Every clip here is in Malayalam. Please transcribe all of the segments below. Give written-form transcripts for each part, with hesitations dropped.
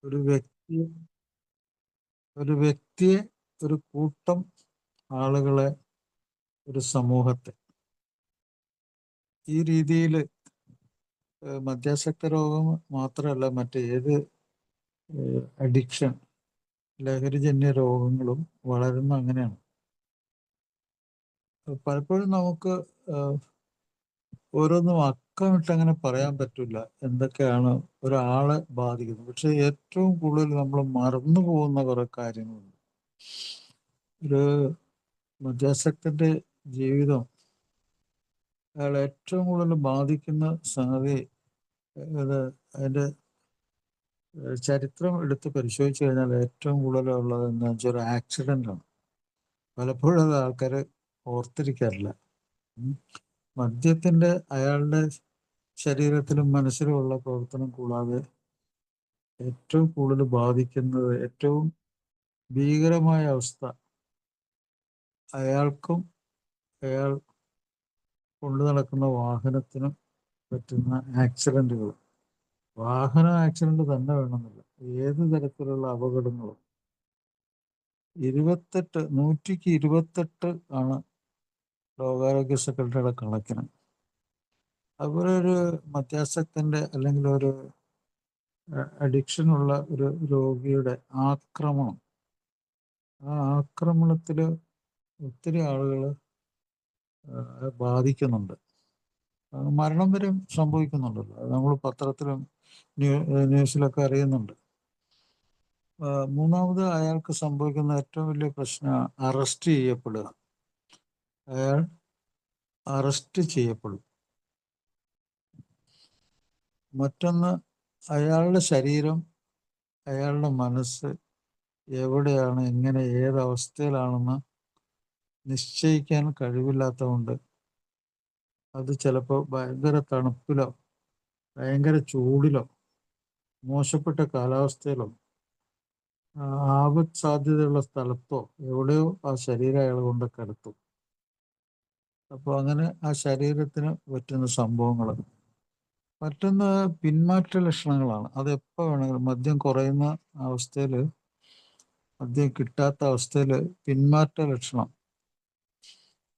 ഒരു വ്യക്തി ഒരു വ്യക്തിയെ, ഒരു കൂട്ടം ആളുകളെ, ഒരു സമൂഹത്തെ ഈ രീതിയിൽ മദ്യാസക്ത രോഗം മാത്രമല്ല, മറ്റേത് അഡിക്ഷൻ, ലഹരിജന്യ രോഗങ്ങളും വളരുന്ന അങ്ങനെയാണ്. പലപ്പോഴും നമുക്ക് ഓരോന്നും അക്കമിട്ട് അങ്ങനെ പറയാൻ പറ്റില്ല എന്തൊക്കെയാണ് ഒരാളെ ബാധിക്കുന്നത്. പക്ഷെ ഏറ്റവും കൂടുതൽ നമ്മൾ മറന്നു പോകുന്ന കുറെ കാര്യങ്ങളുണ്ട്. ഒരു മദ്യാസക്തന്റെ ജീവിതം അയാൾ ഏറ്റവും കൂടുതൽ ബാധിക്കുന്ന സംഗതി, അത് അതിന്റെ ചരിത്രം എടുത്ത് പരിശോധിച്ചു കഴിഞ്ഞാൽ ഏറ്റവും കൂടുതലുള്ളത് എന്താ വെച്ചാൽ ഒരു ആക്സിഡന്റ് ആണ്. പലപ്പോഴും അത് ആൾക്കാർ ഓർത്തിരിക്കാറില്ല. മദ്യത്തിന്റെ അയാളുടെ ശരീരത്തിലും മനസ്സിലുമുള്ള പ്രവർത്തനം കൂടാതെ ഏറ്റവും കൂടുതൽ ബാധിക്കുന്നത്, ഏറ്റവും ഭീകരമായ അവസ്ഥ അയാൾക്കും അയാൾ കൊണ്ടു നടക്കുന്ന വാഹനത്തിനും പറ്റുന്ന ആക്സിഡന്റുകൾ. വാഹന ആക്സിഡന്റ് തന്നെ വേണമെന്നില്ല, ഏത് തരത്തിലുള്ള അപകടങ്ങളും 128 ആണ് ലോകാരോഗ്യ സെക്രട്ടറിയുടെ കണക്കിന്. അതുപോലെ ഒരു മദ്യാസക്തന്റെ അല്ലെങ്കിൽ ഒരു അഡിക്ഷനുള്ള ഒരു രോഗിയുടെ ആക്രമണം, ആ ആക്രമണത്തിൽ ഒത്തിരി ആളുകൾ ബാധിക്കുന്നുണ്ട്. മരണം വരെ സംഭവിക്കുന്നുണ്ടല്ലോ, അത് നമ്മൾ പത്രത്തിലും ന്യൂസിലൊക്കെ അറിയുന്നുണ്ട്. മൂന്നാമത് അയാൾക്ക് സംഭവിക്കുന്ന ഏറ്റവും വലിയ പ്രശ്നം അറസ്റ്റ് ചെയ്യപ്പെടുക. അയാൾ അറസ്റ്റ് ചെയ്യപ്പെടും. മറ്റൊന്ന്, അയാളുടെ ശരീരം, അയാളുടെ മനസ്സ് എവിടെയാണ്, എങ്ങനെ, ഏതവസ്ഥയിലാണെന്ന് നിശ്ചയിക്കാൻ കഴിവില്ലാത്തതുകൊണ്ട് അത് ചിലപ്പോൾ ഭയങ്കര തണുപ്പിലോ ഭയങ്കര ചൂടിലോ മോശപ്പെട്ട കാലാവസ്ഥയിലോ ആപത്ത് സാധ്യതയുള്ള സ്ഥലത്തോ എവിടെയോ ആ ശരീരം അയാൾ കൊണ്ട് കിടത്തും. അപ്പോൾ അങ്ങനെ ആ ശരീരത്തിന് പറ്റുന്ന സംഭവങ്ങൾ. മറ്റൊന്ന് പിന്മാറ്റ ലക്ഷണങ്ങളാണ്. അത് എപ്പോൾ വേണമെങ്കിലും മദ്യം കുറയുന്ന അവസ്ഥയിൽ, മദ്യം കിട്ടാത്ത അവസ്ഥയിൽ പിന്മാറ്റ ലക്ഷണം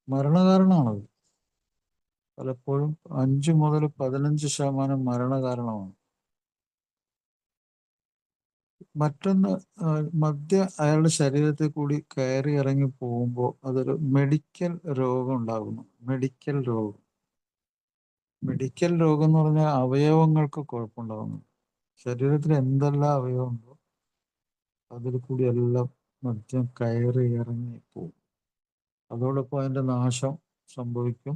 മരണകാരണമാണത്. പലപ്പോഴും 5 മുതൽ 15% മരണകാരണമാണ്. മറ്റൊന്ന്, മദ്യം അയാളുടെ ശരീരത്തിൽ കൂടി കയറി ഇറങ്ങി പോകുമ്പോൾ അതൊരു മെഡിക്കൽ രോഗം ഉണ്ടാകുന്നു. മെഡിക്കൽ രോഗം എന്ന് പറഞ്ഞാൽ അവയവങ്ങൾക്ക് കുഴപ്പമുണ്ടാകുന്നു. ശരീരത്തിൽ എന്തെല്ലാം അവയവമുണ്ടോ അതിൽ കൂടി എല്ലാം മദ്യം കയറി ഇറങ്ങി പോകും. അതോടൊപ്പം അതിൻ്റെ നാശം സംഭവിക്കും.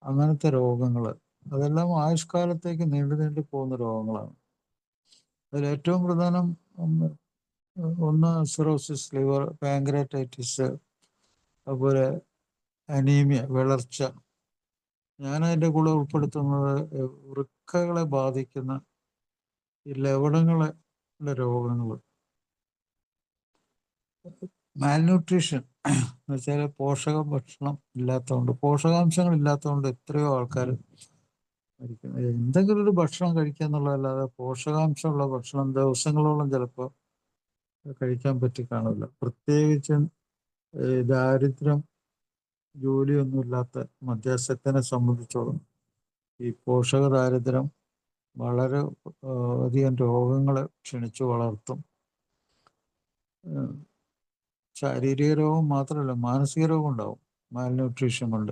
അങ്ങനത്തെ രോഗങ്ങൾ അതെല്ലാം ആയുഷ്കാലത്തേക്ക് നീണ്ടു പോകുന്ന രോഗങ്ങളാണ്. അതിൽ ഏറ്റവും പ്രധാനം ഒന്ന് സിറോസിസ് ലിവർ, പാങ്ക്രാറ്റൈറ്റിസ്, അതുപോലെ അനീമിയ, വിളർച്ച. ഞാൻ അതിൻ്റെ കൂടെ ഉൾപ്പെടുത്തുന്നത് വൃക്കകളെ ബാധിക്കുന്ന ഈ ലവണങ്ങളുടെ രോഗങ്ങൾ. മാൽന്യൂട്രീഷൻ എന്ന് വെച്ചാൽ പോഷകാംശങ്ങൾ ഇല്ലാത്തതുകൊണ്ട് എത്രയോ ആൾക്കാർ മരിക്കുന്നത്. എന്തെങ്കിലും ഒരു ഭക്ഷണം കഴിക്കുക എന്നുള്ളതല്ലാതെ പോഷകാംശമുള്ള ഭക്ഷണം ദിവസങ്ങളോളം ചിലപ്പോൾ കഴിക്കാൻ പറ്റി കാണില്ല. പ്രത്യേകിച്ചും ദാരിദ്ര്യം, ജോലിയൊന്നുമില്ലാത്ത മദ്യാസക്തനെ സംബന്ധിച്ചോളം ഈ പോഷക ദാരിദ്ര്യം വളരെ അധികം രോഗങ്ങളെ ക്ഷണിച്ചു വളർത്തും. ശാരീരിക രോഗം മാത്രമല്ല, മാനസിക രോഗം ഉണ്ടാവും മാൽന്യൂട്രീഷൻ കൊണ്ട്.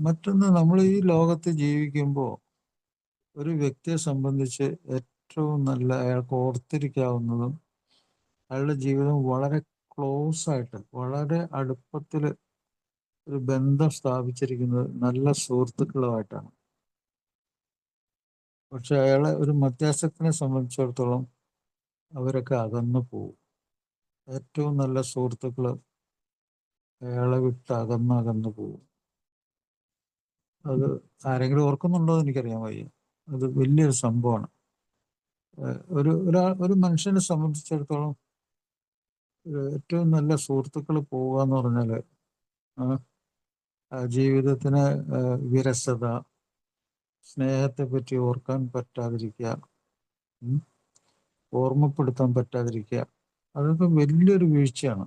മറ്റൊന്ന്, നമ്മൾ ഈ ലോകത്ത് ജീവിക്കുമ്പോൾ ഒരു വ്യക്തിയെ സംബന്ധിച്ച് ഏറ്റവും നല്ല, അയാൾക്ക് ഓർത്തിരിക്കാവുന്നതും അയാളുടെ ജീവിതം വളരെ ക്ലോസ് ആയിട്ട്, വളരെ അടുപ്പത്തിൽ ഒരു ബന്ധം സ്ഥാപിച്ചിരിക്കുന്നത് നല്ല സുഹൃത്തുക്കളുമായിട്ടാണ്. പക്ഷെ അയാളെ, ഒരു മദ്യാസക്തനെ സംബന്ധിച്ചിടത്തോളം അവരൊക്കെ അകന്നു പോകും. ഏറ്റവും നല്ല സുഹൃത്തുക്കൾ അയാളെ വിട്ട് അകന്നു പോകും. അത് ആരെങ്കിലും ഓർക്കുന്നുണ്ടോ എന്ന് എനിക്കറിയാൻ വയ്യ. അത് വലിയൊരു സംഭവമാണ്. ഒരു മനുഷ്യനെ സംബന്ധിച്ചിടത്തോളം ഏറ്റവും നല്ല സുഹൃത്തുക്കൾ പോവുക എന്ന് പറഞ്ഞാൽ ജീവിതത്തിന് വിരസത, സ്നേഹത്തെ പറ്റി ഓർക്കാൻ പറ്റാതിരിക്കുക, ഓർമ്മപ്പെടുത്താൻ പറ്റാതിരിക്കുക, അതൊക്കെ വലിയൊരു വീഴ്ചയാണ്.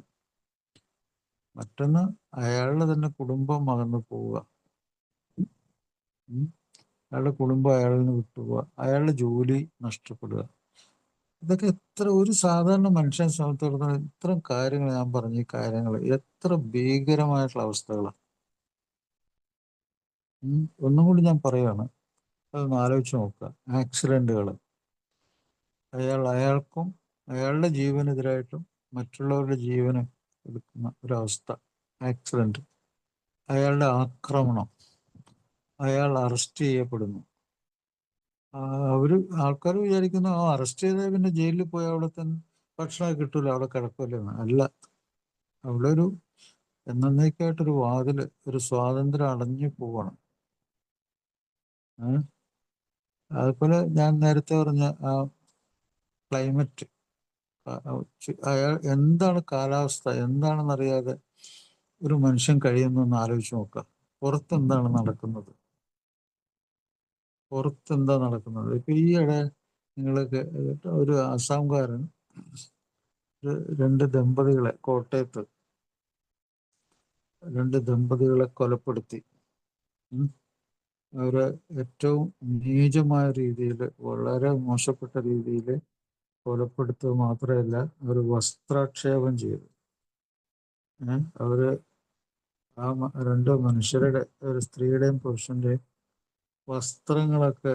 മറ്റൊന്ന്, അയാളുടെ തന്നെ കുടുംബം അകന്നു പോവുക, അയാളുടെ കുടുംബം അയാളിൽ നിന്ന് വിട്ടുപോവുക, അയാളുടെ ജോലി നഷ്ടപ്പെടുക. ഇതൊക്കെ എത്ര, ഒരു സാധാരണ മനുഷ്യനെ സംബന്ധിച്ചിടത്തോളം ഇത്തരം കാര്യങ്ങൾ, ഞാൻ പറഞ്ഞ ഈ കാര്യങ്ങൾ എത്ര ഭീകരമായിട്ടുള്ള അവസ്ഥകളാണ്. ഒന്നും കൂടി ഞാൻ പറയുകയാണ്, അതൊന്ന് ആലോചിച്ച് നോക്കുക. ആക്സിഡന്റുകൾ, അയാൾക്കും അയാളുടെ ജീവനെതിരായിട്ടും മറ്റുള്ളവരുടെ ജീവന് എടുക്കുന്ന ഒരവസ്ഥ, ആക്സിഡന്റ്, അയാളുടെ ആക്രമണം, അയാൾ അറസ്റ്റ് ചെയ്യപ്പെടുന്നു. ആൾക്കാർ വിചാരിക്കുന്നു അറസ്റ്റ് ചെയ്താൽ പിന്നെ ജയിലിൽ പോയി അവിടെ തന്നെ ഭക്ഷണം കിട്ടൂല, അവിടെ കിടക്കൂലെന്ന്. അല്ല, അവിടെ ഒരു എന്നേക്കായിട്ടൊരു വാതില്, ഒരു സ്വാതന്ത്ര്യം അടഞ്ഞു പോവാണ്. അതുപോലെ ഞാൻ നേരത്തെ പറഞ്ഞ ആ ക്ലൈമറ്റ്, അയാൾ എന്താണ് കാലാവസ്ഥ എന്താണെന്നറിയാതെ ഒരു മനുഷ്യൻ കഴിയുന്നതെന്ന് ആലോചിച്ച് നോക്കുക. പുറത്തെന്താണ് നടക്കുന്നത്, പുറത്തെന്താ നടക്കുന്നത്. ഇപ്പൊ ഈയിടെ നിങ്ങൾക്ക് ഒരു ആസാംകാരൻ രണ്ട് ദമ്പതികളെ, കോട്ടയത്ത് രണ്ട് ദമ്പതികളെ കൊലപ്പെടുത്തി. അവരെ ഏറ്റവും നീചമായ രീതിയിൽ, വളരെ മോശപ്പെട്ട രീതിയിൽ കൊലപ്പെടുത്തുക മാത്രമല്ല, അവർ വസ്ത്രാക്ഷേപം ചെയ്തു. അവര് ആ രണ്ട് മനുഷ്യരുടെ, ഒരു സ്ത്രീയുടെയും പുരുഷന്റെയും വസ്ത്രങ്ങളൊക്കെ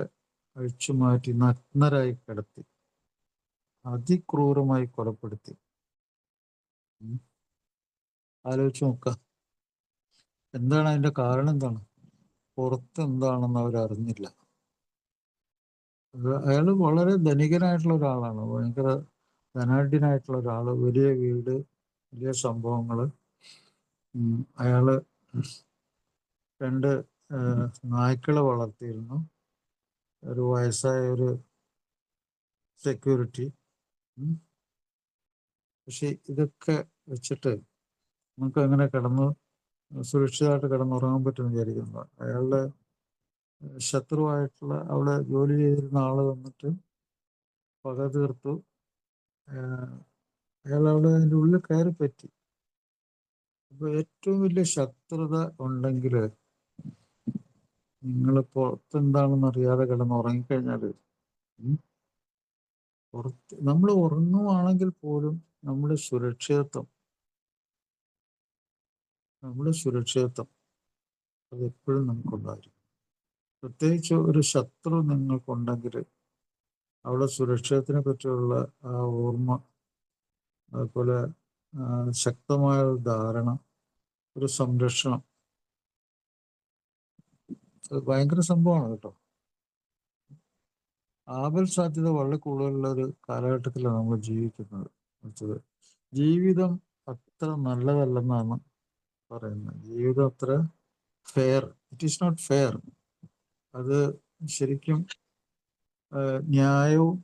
അഴിച്ചു മാറ്റി നഗ്നരായി കിടത്തി അതിക്രൂരമായി കൊലപ്പെടുത്തി. ആലോചിച്ച് നോക്കാം, എന്താണ് അതിന്റെ കാരണം? എന്താണ്? പുറത്ത് എന്താണെന്ന് അവരറിഞ്ഞില്ല. അയാൾ വളരെ ധനികനായിട്ടുള്ള ഒരാളാണ്, ഭയങ്കര ധനാഢ്യനായിട്ടുള്ള ഒരാള്, വലിയ വീട്, വലിയ സംഭവങ്ങള്. അയാള് രണ്ട് നായ്ക്കളെ വളർത്തിയിരുന്നു, ഒരു വയസ്സായ ഒരു സെക്യൂരിറ്റി. പക്ഷെ ഇതൊക്കെ വെച്ചിട്ട് നമുക്ക് അങ്ങനെ സുരക്ഷിതമായിട്ട് കിടന്നുറങ്ങാൻ പറ്റുമെന്ന് വിചാരിക്കുന്നു. അയാളുടെ ശത്രുവായിട്ടുള്ള, അവിടെ ജോലി ചെയ്തിരുന്ന ആള് വന്നിട്ട് പക തീർത്തു. അയാൾ അവിടെ അതിൻ്റെ ഉള്ളിൽ കയറി പറ്റി. അപ്പൊ ഏറ്റവും വലിയ ശത്രുത ഉണ്ടെങ്കിൽ നിങ്ങൾ പുറത്തെന്താണെന്ന് അറിയാതെ കിടന്ന് ഉറങ്ങിക്കഴിഞ്ഞാൽ, നമ്മൾ ഉറങ്ങുവാണെങ്കിൽ പോലും നമ്മുടെ സുരക്ഷിതത്വം അത് എപ്പോഴും നമുക്കുണ്ടായിരിക്കും. പ്രത്യേകിച്ച് ഒരു ശത്രു നിങ്ങൾക്കുണ്ടെങ്കിൽ അവിടെ സുരക്ഷിതത്തിനെ പറ്റിയുള്ള ആ ഓർമ്മ, അതുപോലെ ശക്തമായ ഒരു ധാരണ, ഒരു സംരക്ഷണം, അത് ഭയങ്കര സംഭവമാണ് കേട്ടോ. ആപൽ സാധ്യത വളരെ കൂടുതലുള്ള ഒരു കാലഘട്ടത്തിലാണ് നമ്മൾ ജീവിക്കുന്നത്. ജീവിതം അത്ര നല്ലതല്ലെന്നാണ് പറയുന്നത്. ജീവിതം അത്ര fair, it is not fair. അത് ശരിക്കും ന്യായവും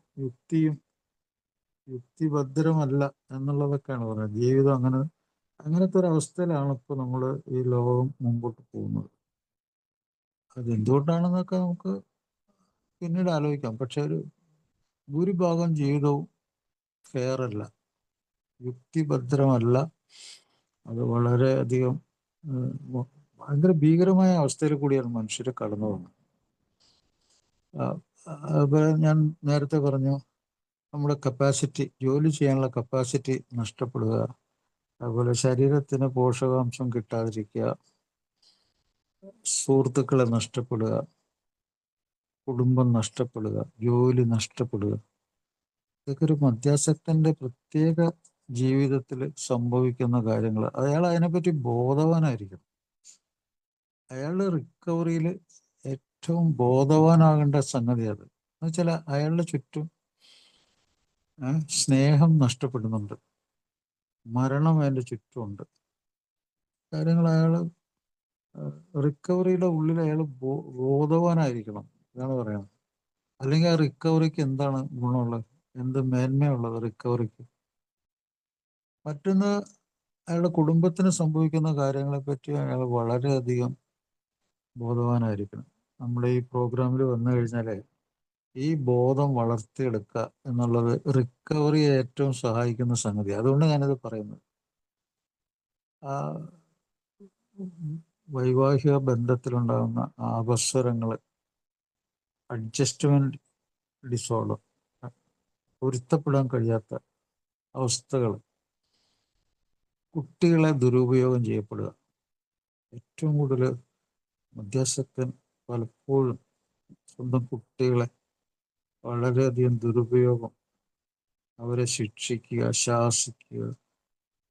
യുക്തിഭദ്രമല്ല എന്നുള്ളതൊക്കെയാണ് പറയുന്നത്. ജീവിതം അങ്ങനത്തെ ഒരു അവസ്ഥയിലാണ് ഇപ്പോൾ നമ്മൾ ഈ ലോകം മുമ്പോട്ട് പോകുന്നത്. അതെന്തുകൊണ്ടാണെന്നൊക്കെ നമുക്ക് പിന്നീട് ആലോചിക്കാം. പക്ഷെ ഒരു ഭൂരിഭാഗം ജീവിതവും ഫെയർ അല്ല, യുക്തിഭദ്രമല്ല. അത് വളരെയധികം ഭയങ്കര ഭീകരമായ അവസ്ഥയിൽ കൂടിയാണ് മനുഷ്യർ കടന്നു പോകുന്നത്. അതുപോലെ ഞാൻ നേരത്തെ പറഞ്ഞു, നമ്മുടെ കപ്പാസിറ്റി, ജോലി ചെയ്യാനുള്ള കപ്പാസിറ്റി നഷ്ടപ്പെടുക, അതുപോലെ ശരീരത്തിന് പോഷകാംശം കിട്ടാതിരിക്കുക, സുഹൃത്തുക്കളെ നഷ്ടപ്പെടുക, കുടുംബം നഷ്ടപ്പെടുക, ജോലി നഷ്ടപ്പെടുക. ഇതൊക്കെ ഒരു മദ്യാസക്തന്റെ പ്രത്യേക ജീവിതത്തിൽ സംഭവിക്കുന്ന കാര്യങ്ങൾ. അയാൾ അതിനെപ്പറ്റി ബോധവാനായിരിക്കും. അയാളുടെ റിക്കവറിയിൽ ഏറ്റവും ബോധവാനാകേണ്ട സംഗതി അത്. എന്നുവെച്ചാൽ അയാളുടെ ചുറ്റും സ്നേഹം നഷ്ടപ്പെടുന്നുണ്ട്, മരണം അതിൻ്റെ ചുറ്റുമുണ്ട്. കാര്യങ്ങൾ അയാൾ റിക്കവറിയുടെ ഉള്ളിൽ അയാൾ ബോധവാനായിരിക്കണം, ഇതാണ് പറയുന്നത്. അല്ലെങ്കിൽ ആ റിക്കവറിക്ക് എന്താണ് ഗുണമുള്ളത്, എന്ത് മേന്മയുള്ളത് റിക്കവറിക്ക്? മറ്റൊന്ന്, അയാളുടെ കുടുംബത്തിന് സംഭവിക്കുന്ന കാര്യങ്ങളെപ്പറ്റി അയാൾ വളരെയധികം ബോധവാനായിരിക്കണം. നമ്മുടെ ഈ പ്രോഗ്രാമിൽ വന്നു കഴിഞ്ഞാൽ ഈ ബോധം വളർത്തിയെടുക്കുക എന്നുള്ളത് റിക്കവറി ഏറ്റവും സഹായിക്കുന്ന സംഗതി. അതുകൊണ്ട് ഞാനിത് പറയുന്നത്. ആ വൈവാഹിക ബന്ധത്തിലുണ്ടാകുന്ന അവസരങ്ങൾ, അഡ്ജസ്റ്റ്മെന്റ് ഡിസോർഡർ, പൊരുത്തപ്പെടാൻ കഴിയാത്ത അവസ്ഥകൾ, കുട്ടികളെ ദുരുപയോഗം ചെയ്യപ്പെടുക. ഏറ്റവും കൂടുതൽ മധ്യാസക്തൻ പലപ്പോഴും സ്വന്തം കുട്ടികളെ വളരെയധികം ദുരുപയോഗം, അവരെ ശിക്ഷിക്കുക, ശാസിക്കുക,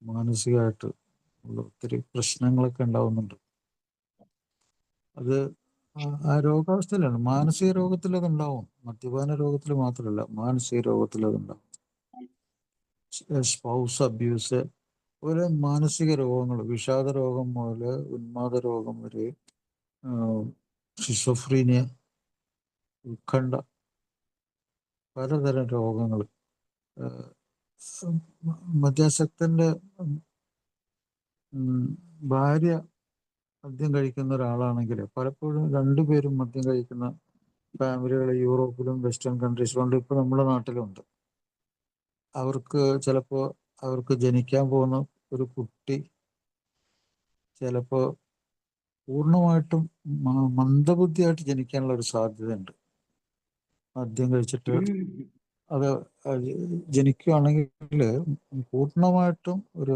മാനസികമായിട്ട് ഉള്ള ഒത്തിരി പ്രശ്നങ്ങളൊക്കെ ഉണ്ടാവുന്നുണ്ട്. അത് ആ രോഗാവസ്ഥയിലാണ്. മാനസിക രോഗത്തിൽ അതുണ്ടാവും. മദ്യപാന രോഗത്തിൽ മാത്രമല്ല, മാനസിക രോഗത്തിൽ അതുണ്ടാവും. സ്പൗസ് അബ്യൂസ്, ഒരു മാനസിക രോഗങ്ങൾ, വിഷാദ രോഗം മുതൽ ഉന്മാദ രോഗം വരെ, ഷിസോഫ്രീനിയ, ഉത്കണ്ഠ, പലതരം രോഗങ്ങൾ. മദ്യാസക്തന്റെ ഭാര്യ മദ്യം കഴിക്കുന്ന ഒരാളാണെങ്കിൽ പലപ്പോഴും രണ്ടുപേരും മദ്യം കഴിക്കുന്ന ഫാമിലികൾ യൂറോപ്പിലും വെസ്റ്റേൺ കൺട്രീസിലും ഉണ്ട്. ഇപ്പോൾ നമ്മുടെ നാട്ടിലുണ്ട്. അവർക്ക് ജനിക്കാൻ പോകുന്ന ഒരു കുട്ടി ചിലപ്പോൾ പൂർണ്ണമായിട്ടും മന്ദബുദ്ധിയായിട്ട് ജനിക്കാനുള്ള ഒരു സാധ്യതയുണ്ട്. മദ്യം കഴിച്ചിട്ട് അത് ജനിക്കുകയാണെങ്കിൽ പൂർണ്ണമായിട്ടും ഒരു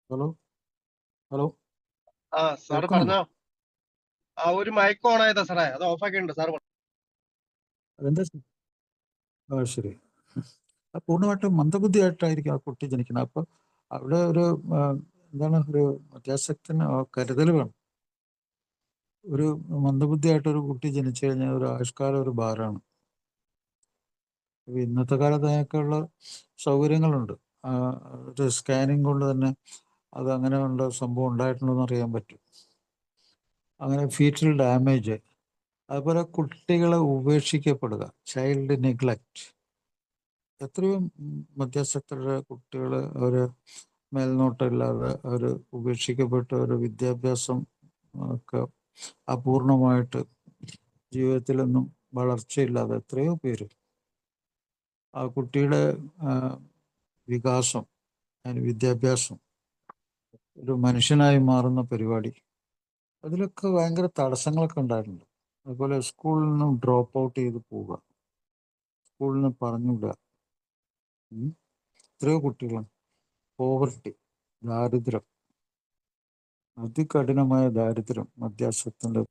ഹലോ ഹലോ ആ സാറ് പറഞ്ഞോ. ആ ഒരു മൈക്ക് ഓൺ ആയതാ സാറേ, അത് ഓഫ് ആക്കിയിട്ടുണ്ട് സാർ. അതെന്താ? ശരി. പൂർണ്ണമായിട്ടും മന്ദബുദ്ധിയായിട്ടായിരിക്കും ആ കുട്ടി ജനിക്കുന്നത്. അപ്പൊ അവിടെ ഒരു ഒരു മധ്യാസക്തന് കരുതൽ വേണം. ഒരു മന്ദബുദ്ധിയായിട്ടൊരു കുട്ടി ജനിച്ചു കഴിഞ്ഞാൽ ഒരു ആയുഷ്കാലം ഒരു ഭാരമാണ്. ഇന്നത്തെ കാലത്ത് അതിനൊക്കെയുള്ള സൗകര്യങ്ങളുണ്ട്. ഒരു സ്കാനിങ് കൊണ്ട് തന്നെ അത് അങ്ങനെ ഉള്ള സംഭവം ഉണ്ടായിട്ടുണ്ടെന്ന് അറിയാൻ പറ്റും. അങ്ങനെ ഫീറ്റൽ ഡാമേജ്, അതുപോലെ കുട്ടികളെ ഉപേക്ഷിക്കപ്പെടുക, ചൈൽഡ് നെഗ്ലക്റ്റ്. എത്രയോ മധ്യാസക്തരുടെ കുട്ടികൾ അവര് മേൽനോട്ടമില്ലാതെ അവർ ഉപേക്ഷിക്കപ്പെട്ട ഒരു വിദ്യാഭ്യാസം ഒക്കെ അപൂർണമായിട്ട് ജീവിതത്തിലൊന്നും വളർച്ചയില്ലാതെ എത്രയോ പേര്. ആ കുട്ടിയുടെ വികാസം, അതിന് വിദ്യാഭ്യാസം, ഒരു മനുഷ്യനായി മാറുന്ന പരിപാടി, അതിലൊക്കെ ഭയങ്കര തടസ്സങ്ങളൊക്കെ ഉണ്ടായിട്ടുണ്ട്. അതുപോലെ സ്കൂളിൽ നിന്നും ഡ്രോപ്പ് ഔട്ട് ചെയ്ത് പോവുക, സ്കൂളിൽ നിന്ന് പറഞ്ഞുവിടുക. എത്രയോ കുട്ടികളാണ്. പോവർട്ടി, ദാരിദ്ര്യം, അതികഠിനമായ ദാരിദ്ര്യം മധ്യാസക്തന്റെ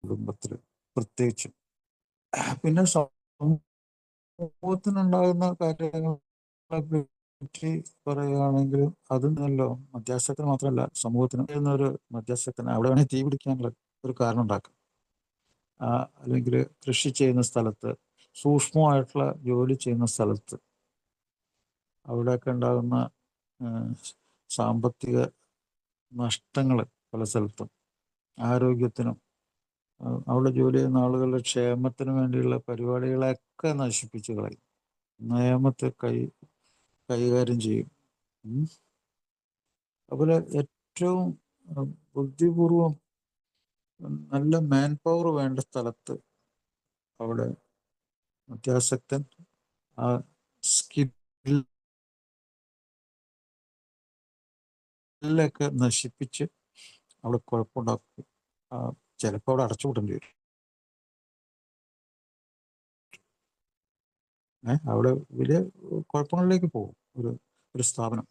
കുടുംബത്തില് പ്രത്യേകിച്ചും. പിന്നെ സമൂഹത്തിനുണ്ടാകുന്ന കാര്യങ്ങളെ പറ്റി പറയുകയാണെങ്കിൽ അതും നല്ലോ മധ്യാസക്തന് മാത്രമല്ല സമൂഹത്തിന് ഒരു മധ്യാസക്തന് അവിടെ വേണമെങ്കിൽ തീ പിടിക്കാനുള്ള ഒരു കാരണം ഉണ്ടാക്കാം. അല്ലെങ്കിൽ കൃഷി ചെയ്യുന്ന സ്ഥലത്ത്, സൂക്ഷ്മമായിട്ടുള്ള ജോലി ചെയ്യുന്ന സ്ഥലത്ത് അവിടെയൊക്കെ ഉണ്ടാകുന്ന സാമ്പത്തിക നഷ്ടങ്ങൾ പല സ്ഥലത്തും, ആരോഗ്യത്തിനും അവിടെ ജോലി ചെയ്യുന്ന ആളുകളുടെ ക്ഷേമത്തിനു വേണ്ടിയുള്ള പരിപാടികളെയൊക്കെ നശിപ്പിച്ചു കളയും. നിയമത്തെ കൈകാര്യം ചെയ്യും. അതുപോലെ ഏറ്റവും ബുദ്ധിപൂർവം നല്ല മാൻ പവർ വേണ്ട സ്ഥലത്ത് അവിടെ മധ്യാസക്തൻ ആ സ്കില്ലൊക്കെ നശിപ്പിച്ച് അവിടെ കുഴപ്പമുണ്ടാക്കും. ചിലപ്പോൾ അവിടെ അടച്ചുപൂട്ടേണ്ടി വരും. അവിടെ വലിയ കുഴപ്പങ്ങളിലേക്ക് പോകും ഒരു സ്ഥാപനം.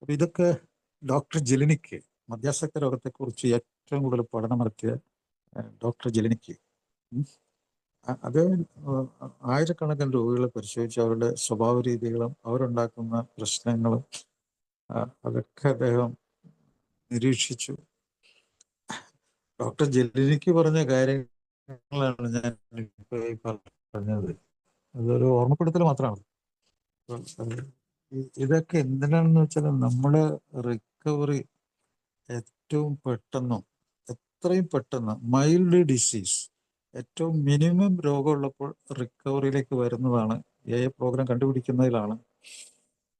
അപ്പൊ ഇതൊക്കെ ഡോക്ടർ ജെലിനിക്ക്, മധ്യാസക്ത രോഗത്തെക്കുറിച്ച് ഏറ്റവും കൂടുതൽ പഠനം നടത്തിയ ഡോക്ടർ ജെലിനിക്ക്, അദ്ദേഹം ആയിരക്കണക്കിന് രോഗികളെ പരിശോധിച്ച് അവരുടെ സ്വഭാവ രീതികളും അവരുണ്ടാക്കുന്ന പ്രശ്നങ്ങളും അതൊക്കെ അദ്ദേഹം നിരീക്ഷിച്ചു. ഡോക്ടർ ജെല്ലിനിക്ക് പറഞ്ഞ കാര്യങ്ങളാണ് ഞാൻ ഇപ്പോൾ ഈ പറഞ്ഞത്. അതൊരു ഓർമ്മപ്പെടുത്തൽ മാത്രമാണ്. ഇതൊക്കെ എന്തിനാണെന്ന് വെച്ചാൽ നമ്മുടെ റിക്കവറി ഏറ്റവും പെട്ടെന്നും എത്രയും പെട്ടെന്ന് മൈൽഡ് ഡിസീസ് ഏറ്റവും മിനിമം രോഗമുള്ളപ്പോൾ റിക്കവറിയിലേക്ക് വരുന്നതാണ് പ്രോഗ്രാം കണ്ടുപിടിക്കുന്നതിലാണ്.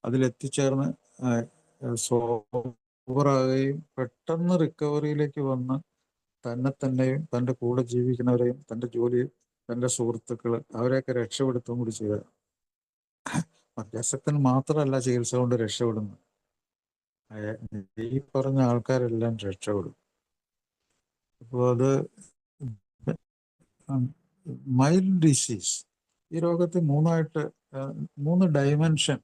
അതിലെത്തിച്ചേർന്ന് സോബറാകുകയും പെട്ടെന്ന് റിക്കവറിയിലേക്ക് വന്ന് തന്നെയും തൻ്റെ കൂടെ ജീവിക്കുന്നവരെയും തൻ്റെ ജോലി തൻ്റെ സുഹൃത്തുക്കൾ അവരെയൊക്കെ രക്ഷപ്പെടുത്തുകയും കൂടി ചെയ്യുക. മദ്യാസക്തൻ മാത്രമല്ല ചികിത്സ കൊണ്ട് രക്ഷപ്പെടുന്നത്, ഈ പറഞ്ഞ ആൾക്കാരെല്ലാം രക്ഷപ്പെടും. അപ്പോൾ അത് മൈൽഡ് ഡിസീസ്, ഈ രോഗത്തെ മൂന്ന് ഡയമെൻഷൻ,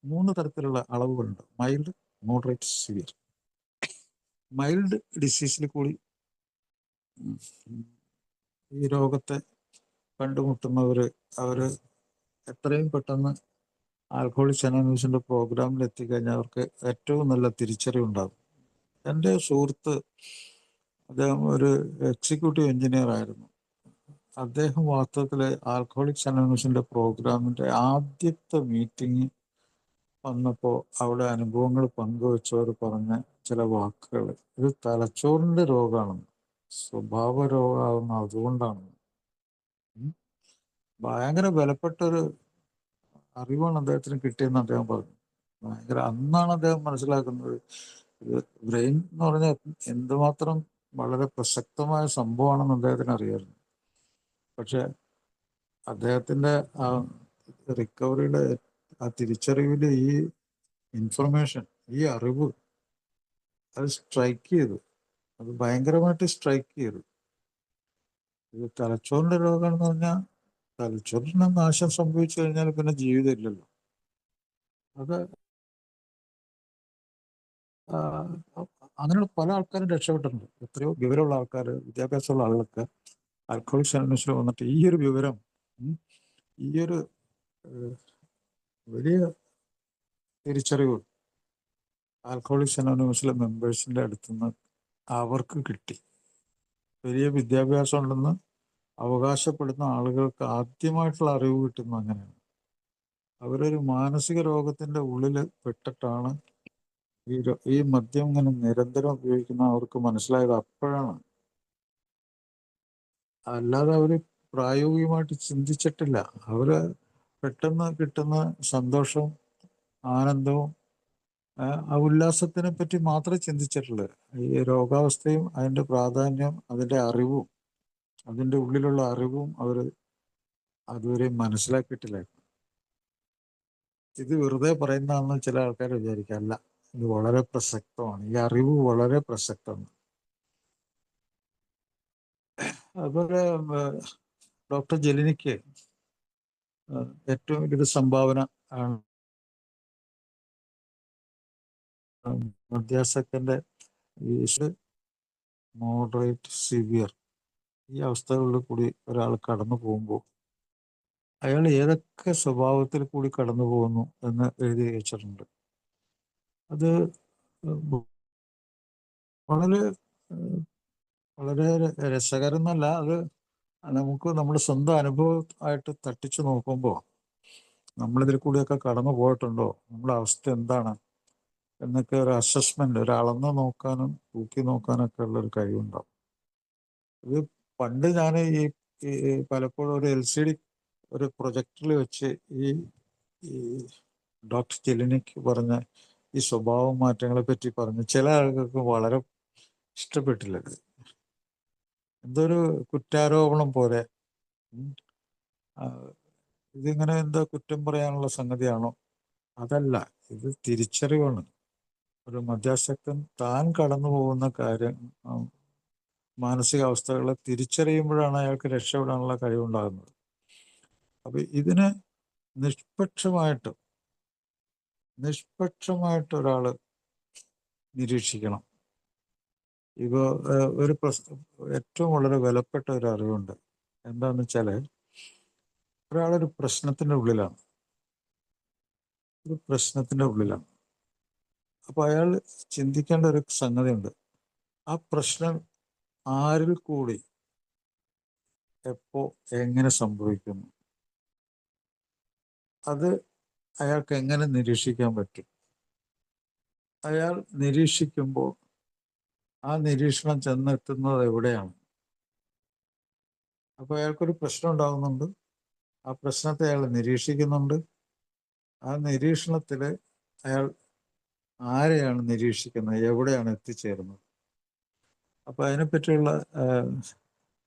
3 തരത്തിലുള്ള അളവുകളുണ്ട്: മൈൽഡ്, മോഡറേറ്റ്, സിവിയർ. മൈൽഡ് ഡിസീസിൽ കൂടി ഈ രോഗത്തെ കണ്ടുമുട്ടുന്നവർ അവർ എത്രയും പെട്ടെന്ന് ആൽക്കഹോളിക് അനോണിമസിന്റെ പ്രോഗ്രാമിൽ എത്തിക്കഴിഞ്ഞാൽ അവർക്ക് ഏറ്റവും നല്ല തിരിച്ചറിവുണ്ടാകും. എൻ്റെ സുഹൃത്ത്, അദ്ദേഹം ഒരു എക്സിക്യൂട്ടീവ് എഞ്ചിനീയർ ആയിരുന്നു. അദ്ദേഹം വാസ്തവത്തിൽ ആൽക്കഹോളിക് അനോണിമസിന്റെ പ്രോഗ്രാമിന്റെ ആദ്യത്തെ മീറ്റിംഗ് വന്നപ്പോൾ അവിടെ അനുഭവങ്ങൾ പങ്കുവെച്ചവർ പറഞ്ഞ ചില വാക്കുകൾ, ഇത് തലച്ചോറിന്റെ രോഗമാണെന്ന്, സ്വഭാവ രോഗമാകുന്ന അതുകൊണ്ടാണ്. ഭയങ്കര വിലപ്പെട്ടൊരു അറിവാണ് അദ്ദേഹത്തിന് കിട്ടിയെന്ന് അദ്ദേഹം പറഞ്ഞു. അന്നാണ് അദ്ദേഹം മനസ്സിലാക്കുന്നത് ഇത് ബ്രെയിൻ എന്ന് പറഞ്ഞാൽ എന്തുമാത്രം വളരെ പ്രസക്തമായ സംഭവമാണെന്ന് അദ്ദേഹത്തിന് അറിയാമായിരുന്നു. പക്ഷെ അദ്ദേഹത്തിന്റെ ആ റിക്കവറിയുടെ ആ തിരിച്ചറിവില് ഈ ഇൻഫർമേഷൻ, ഈ അറിവ് അത് സ്ട്രൈക്ക് ചെയ്തു, അത് ഭയങ്കരമായിട്ട് സ്ട്രൈക്ക് ചെയ്തു. ഇത് തലച്ചോറിന്റെ രോഗമാണെന്ന് പറഞ്ഞാൽ തലച്ചോറിന് നാശം സംഭവിച്ചു കഴിഞ്ഞാൽ പിന്നെ ജീവിതം ഇല്ലല്ലോ. അത് അങ്ങനെയുള്ള പല ആൾക്കാരും രക്ഷപ്പെട്ടിട്ടുണ്ട്. എത്രയോ വിവരമുള്ള ആൾക്കാർ, വിദ്യാഭ്യാസമുള്ള ആളുകൾക്ക് ആൽക്കഹോളിക് അനോണിമസിൽ വന്നിട്ട് ഈ ഒരു വിവരം, ഈ ഒരു വലിയ തിരിച്ചറിവ് ആൽക്കഹോളിക് അനോണിമസിലെ മെമ്പേഴ്സിന്റെ അടുത്തുനിന്ന് അവർക്ക് കിട്ടി. വലിയ വിദ്യാഭ്യാസം ഉണ്ടെന്ന് അവകാശപ്പെടുന്ന ആളുകൾക്ക് ആദ്യമായിട്ടുള്ള അറിവ് കിട്ടുന്നത് അങ്ങനെയാണ്. അവരൊരു മാനസിക രോഗത്തിന്റെ ഉള്ളിൽ പെട്ടിട്ടാണ് ഈ മദ്യം ഇങ്ങനെ നിരന്തരം ഉപയോഗിക്കുന്ന അവർക്ക് മനസ്സിലായത് അപ്പോഴാണ്. അല്ലാതെ അവര് പ്രായോഗികമായിട്ട് ചിന്തിച്ചിട്ടില്ല. അവര് പെട്ടെന്ന് കിട്ടുന്ന സന്തോഷവും ആനന്ദവും ആ ഉല്ലാസത്തിനെ പറ്റി മാത്രമേ ചിന്തിച്ചിട്ടുള്ളൂ. ഈ രോഗാവസ്ഥയും അതിൻ്റെ പ്രാധാന്യം, അതിൻ്റെ അറിവും, അതിൻ്റെ ഉള്ളിലുള്ള അറിവും അവർ അതുവരെ മനസ്സിലാക്കിയിട്ടില്ല. ഇത് വെറുതെ പറയുന്നതാണെന്ന് ചില ആൾക്കാർ വിചാരിക്കുക. അല്ല, ഇത് വളരെ പ്രസക്തമാണ്. ഈ അറിവ് വളരെ പ്രസക്തമാണ്. അതുപോലെ ഡോക്ടർ ജെലിനിക്ക് ഏറ്റവും വലിയൊരു സംഭാവന ആണ് മദ്യാസക്തന്റെ മോഡറേറ്റ്, സിവിയർ ഈ അവസ്ഥകളിൽ കൂടി ഒരാൾ കടന്നു പോകുമ്പോൾ അയാൾ ഏതൊക്കെ സ്വഭാവത്തിൽ കൂടി കടന്നു പോകുന്നു എന്ന് എഴുതി വെച്ചിട്ടുണ്ട്. അത് വളരെ വളരെ രസകരം എന്നല്ല, അത് നമുക്ക് നമ്മുടെ സ്വന്തം അനുഭവമായിട്ട് തട്ടിച്ചു നോക്കുമ്പോൾ നമ്മളിതിൽ കൂടിയൊക്കെ കടന്നു പോയിട്ടുണ്ടോ, നമ്മുടെ അവസ്ഥ എന്താണ് എന്നൊക്കെ ഒരു അസസ്മെന്റ്, ഒരു അളന്ന് നോക്കാനും തൂക്കി നോക്കാനൊക്കെ ഉള്ളൊരു കഴിവുണ്ടാവും. ഇത് പണ്ട് ഞാൻ ഈ പലപ്പോഴും ഒരു LCD ഒരു പ്രൊജക്ടറിൽ വെച്ച് ഈ ഡോക്ടർ ജെലിനിക്ക് പറഞ്ഞ ഈ സ്വഭാവ മാറ്റങ്ങളെ പറ്റി പറഞ്ഞ് ചില ആളുകൾക്ക് വളരെ ഇഷ്ടപ്പെട്ടില്ല. എന്തൊരു കുറ്റാരോപണം പോലെ, ഇതിങ്ങനെ എന്താ കുറ്റം പറയാനുള്ള സംഗതിയാണോ? അതല്ല, ഇത് തിരിച്ചറിവാണ്. ഒരു മദ്യാസക്തൻ താൻ കടന്നു പോകുന്ന കാര്യം, മാനസികാവസ്ഥകളെ തിരിച്ചറിയുമ്പോഴാണ് അയാൾക്ക് രക്ഷപ്പെടാനുള്ള കഴിവുണ്ടാകുന്നത്. അപ്പൊ ഇതിന് നിഷ്പക്ഷമായിട്ട് ഒരാള് നിരീക്ഷിക്കണം. ഇപ്പോ ഏറ്റവും വളരെ വിലപ്പെട്ട ഒരു അറിവുണ്ട്. എന്താന്ന് വെച്ചാല് ഒരാളൊരു പ്രശ്നത്തിന്റെ ഉള്ളിലാണ്. അപ്പൊ അയാൾ ചിന്തിക്കേണ്ട ഒരു സംഗതിയുണ്ട്. ആ പ്രശ്നം ആരിൽ കൂടി എപ്പോ എങ്ങനെ സംഭവിക്കുന്നു, അത് അയാൾക്ക് എങ്ങനെ നിരീക്ഷിക്കാൻ പറ്റും? അയാൾ നിരീക്ഷിക്കുമ്പോൾ ആ നിരീക്ഷണം ചെന്നെത്തുന്നത് എവിടെയാണ്? അപ്പൊ അയാൾക്കൊരു പ്രശ്നം ഉണ്ടാകുന്നുണ്ട്, ആ പ്രശ്നത്തെ അയാൾ നിരീക്ഷിക്കുന്നുണ്ട്. ആ നിരീക്ഷണത്തിൽ അയാൾ ആരെയാണ് നിരീക്ഷിക്കുന്നത്, എവിടെയാണ് എത്തിച്ചേരുന്നത്? അപ്പൊ അതിനെപ്പറ്റിയുള്ള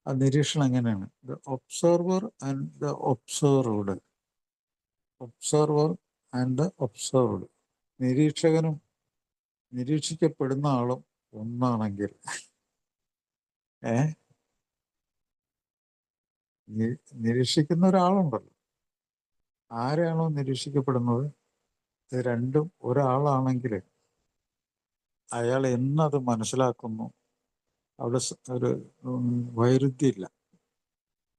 ആ നിരീക്ഷണം എങ്ങനെയാണ്? The observer and the observed. Observer and the observed. നിരീക്ഷകനും നിരീക്ഷിക്കപ്പെടുന്ന ആളും ഒന്നാണെങ്കിൽ നിരീക്ഷിക്കുന്ന ഒരാളുണ്ടല്ലോ, ആരെയാണോ നിരീക്ഷിക്കപ്പെടുന്നത്, ഇത് രണ്ടും ഒരാളാണെങ്കിൽ അയാൾ എന്നത് മനസ്സിലാക്കുന്നു, അവിടെ ഒരു വൈരുദ്ധ്യമില്ല.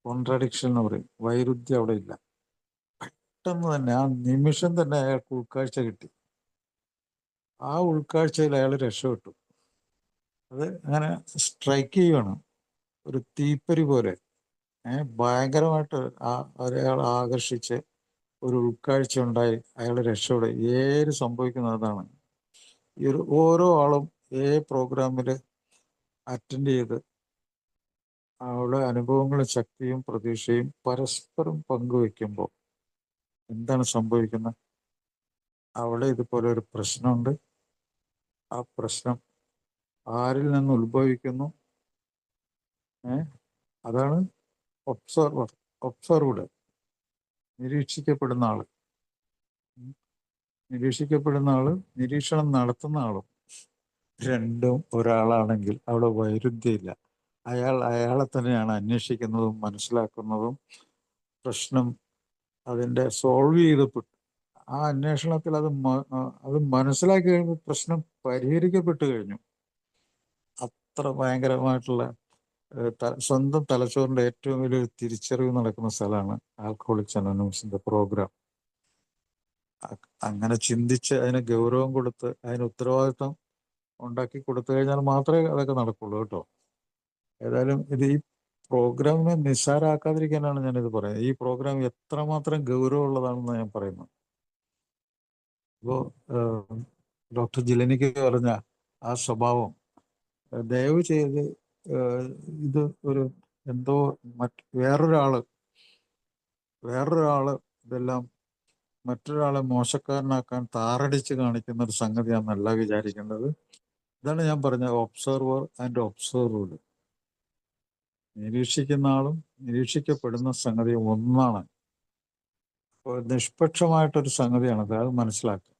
കോൺട്രഡിക്ഷൻ എന്ന് പറയും, വൈരുദ്ധ്യം അവിടെ ഇല്ല. പെട്ടെന്ന് തന്നെ ആ നിമിഷം തന്നെ അയാൾക്ക് ഉൾക്കാഴ്ച കിട്ടി. ആ ഉൾക്കാഴ്ചയിൽ അയാൾ രക്ഷപ്പെട്ടു. അത് അങ്ങനെ സ്ട്രൈക്ക് ചെയ്യുകയാണ്, ഒരു തീപ്പരി പോലെ. ഭയങ്കരമായിട്ട് ഒരാൾ ആകർഷിച്ച് ഒരു ഉൾക്കാഴ്ച ഉണ്ടായി, അയാൾ രക്ഷപ്പെടും. ഏത് സംഭവിക്കുന്നത് അതാണ്. ഈ ഓരോ ആളും പ്രോഗ്രാമിൽ അറ്റൻഡ് ചെയ്ത് അവരുടെ അനുഭവങ്ങളും ശക്തിയും പ്രതീക്ഷയും പരസ്പരം പങ്കുവെക്കുമ്പോൾ എന്താണ് സംഭവിക്കുന്നത്? അവിടെ ഇതുപോലെ ഒരു പ്രശ്നമുണ്ട്. ആ പ്രശ്നം ആരിൽ നിന്ന് ഉത്ഭവിക്കുന്നു? അതാണ് ഒബ്സർവ്ഡ്, നിരീക്ഷിക്കപ്പെടുന്ന ആള്. നിരീക്ഷിക്കപ്പെടുന്ന ആള് നിരീക്ഷണം നടത്തുന്ന ആളും രണ്ടും ഒരാളാണെങ്കിൽ അവിടെ വൈരുദ്ധ്യമില്ല. അയാളെ തന്നെയാണ് അന്വേഷിക്കുന്നതും മനസ്സിലാക്കുന്നതും. പ്രശ്നം അതിൻ്റെ സോൾവ് ചെയ്തപ്പെട്ടു. ആ അന്വേഷണത്തിൽ അത് മനസ്സിലാക്കി കഴിയുമ്പോൾ പ്രശ്നം പരിഹരിക്കപ്പെട്ടു കഴിഞ്ഞു. അത്ര ഭയങ്കരമായിട്ടുള്ള സ്വന്തം തലച്ചോറിൻ്റെ ഏറ്റവും വലിയൊരു തിരിച്ചറിവ് നടക്കുന്ന സ്ഥലമാണ് ആൽക്കഹോളിക്സ് അനോണിമസിന്റെ പ്രോഗ്രാം. അങ്ങനെ ചിന്തിച്ച് അതിന് ഗൗരവം കൊടുത്ത് അതിന് ഉത്തരവാദിത്വം ഉണ്ടാക്കി കൊടുത്തു കഴിഞ്ഞാൽ മാത്രമേ അതൊക്കെ നടക്കുള്ളൂ കേട്ടോ. ഏതായാലും ഈ പ്രോഗ്രാമിനെ നിസ്സാരാക്കാതിരിക്കാനാണ് ഞാനിത് പറയുന്നത്. ഈ പ്രോഗ്രാം എത്രമാത്രം ഗൗരവമുള്ളതാണെന്ന് ഞാൻ പറയുന്നത്. ഇപ്പോൾ ഡോക്ടർ ജിലനിക്ക് പറഞ്ഞ ആ സ്വഭാവം ദയവ് ചെയ്ത് ഇത് ഒരു എന്തോ വേറൊരാള് ഇതെല്ലാം മറ്റൊരാളെ മോശക്കാരനാക്കാൻ താറടിച്ച് കാണിക്കുന്ന ഒരു സംഗതിയാണെന്നല്ല വിചാരിക്കേണ്ടത്. ഇതാണ് ഞാൻ പറഞ്ഞത്, ഒബ്സർവർ ആൻഡ് ഒബ്സർവ്ഡ്. നിരീക്ഷിക്കുന്ന ആളും നിരീക്ഷിക്കപ്പെടുന്ന സംഗതി ഒന്നാണ്. നിഷ്പക്ഷമായിട്ടൊരു സംഗതിയാണത്, അത് മനസ്സിലാക്കുക.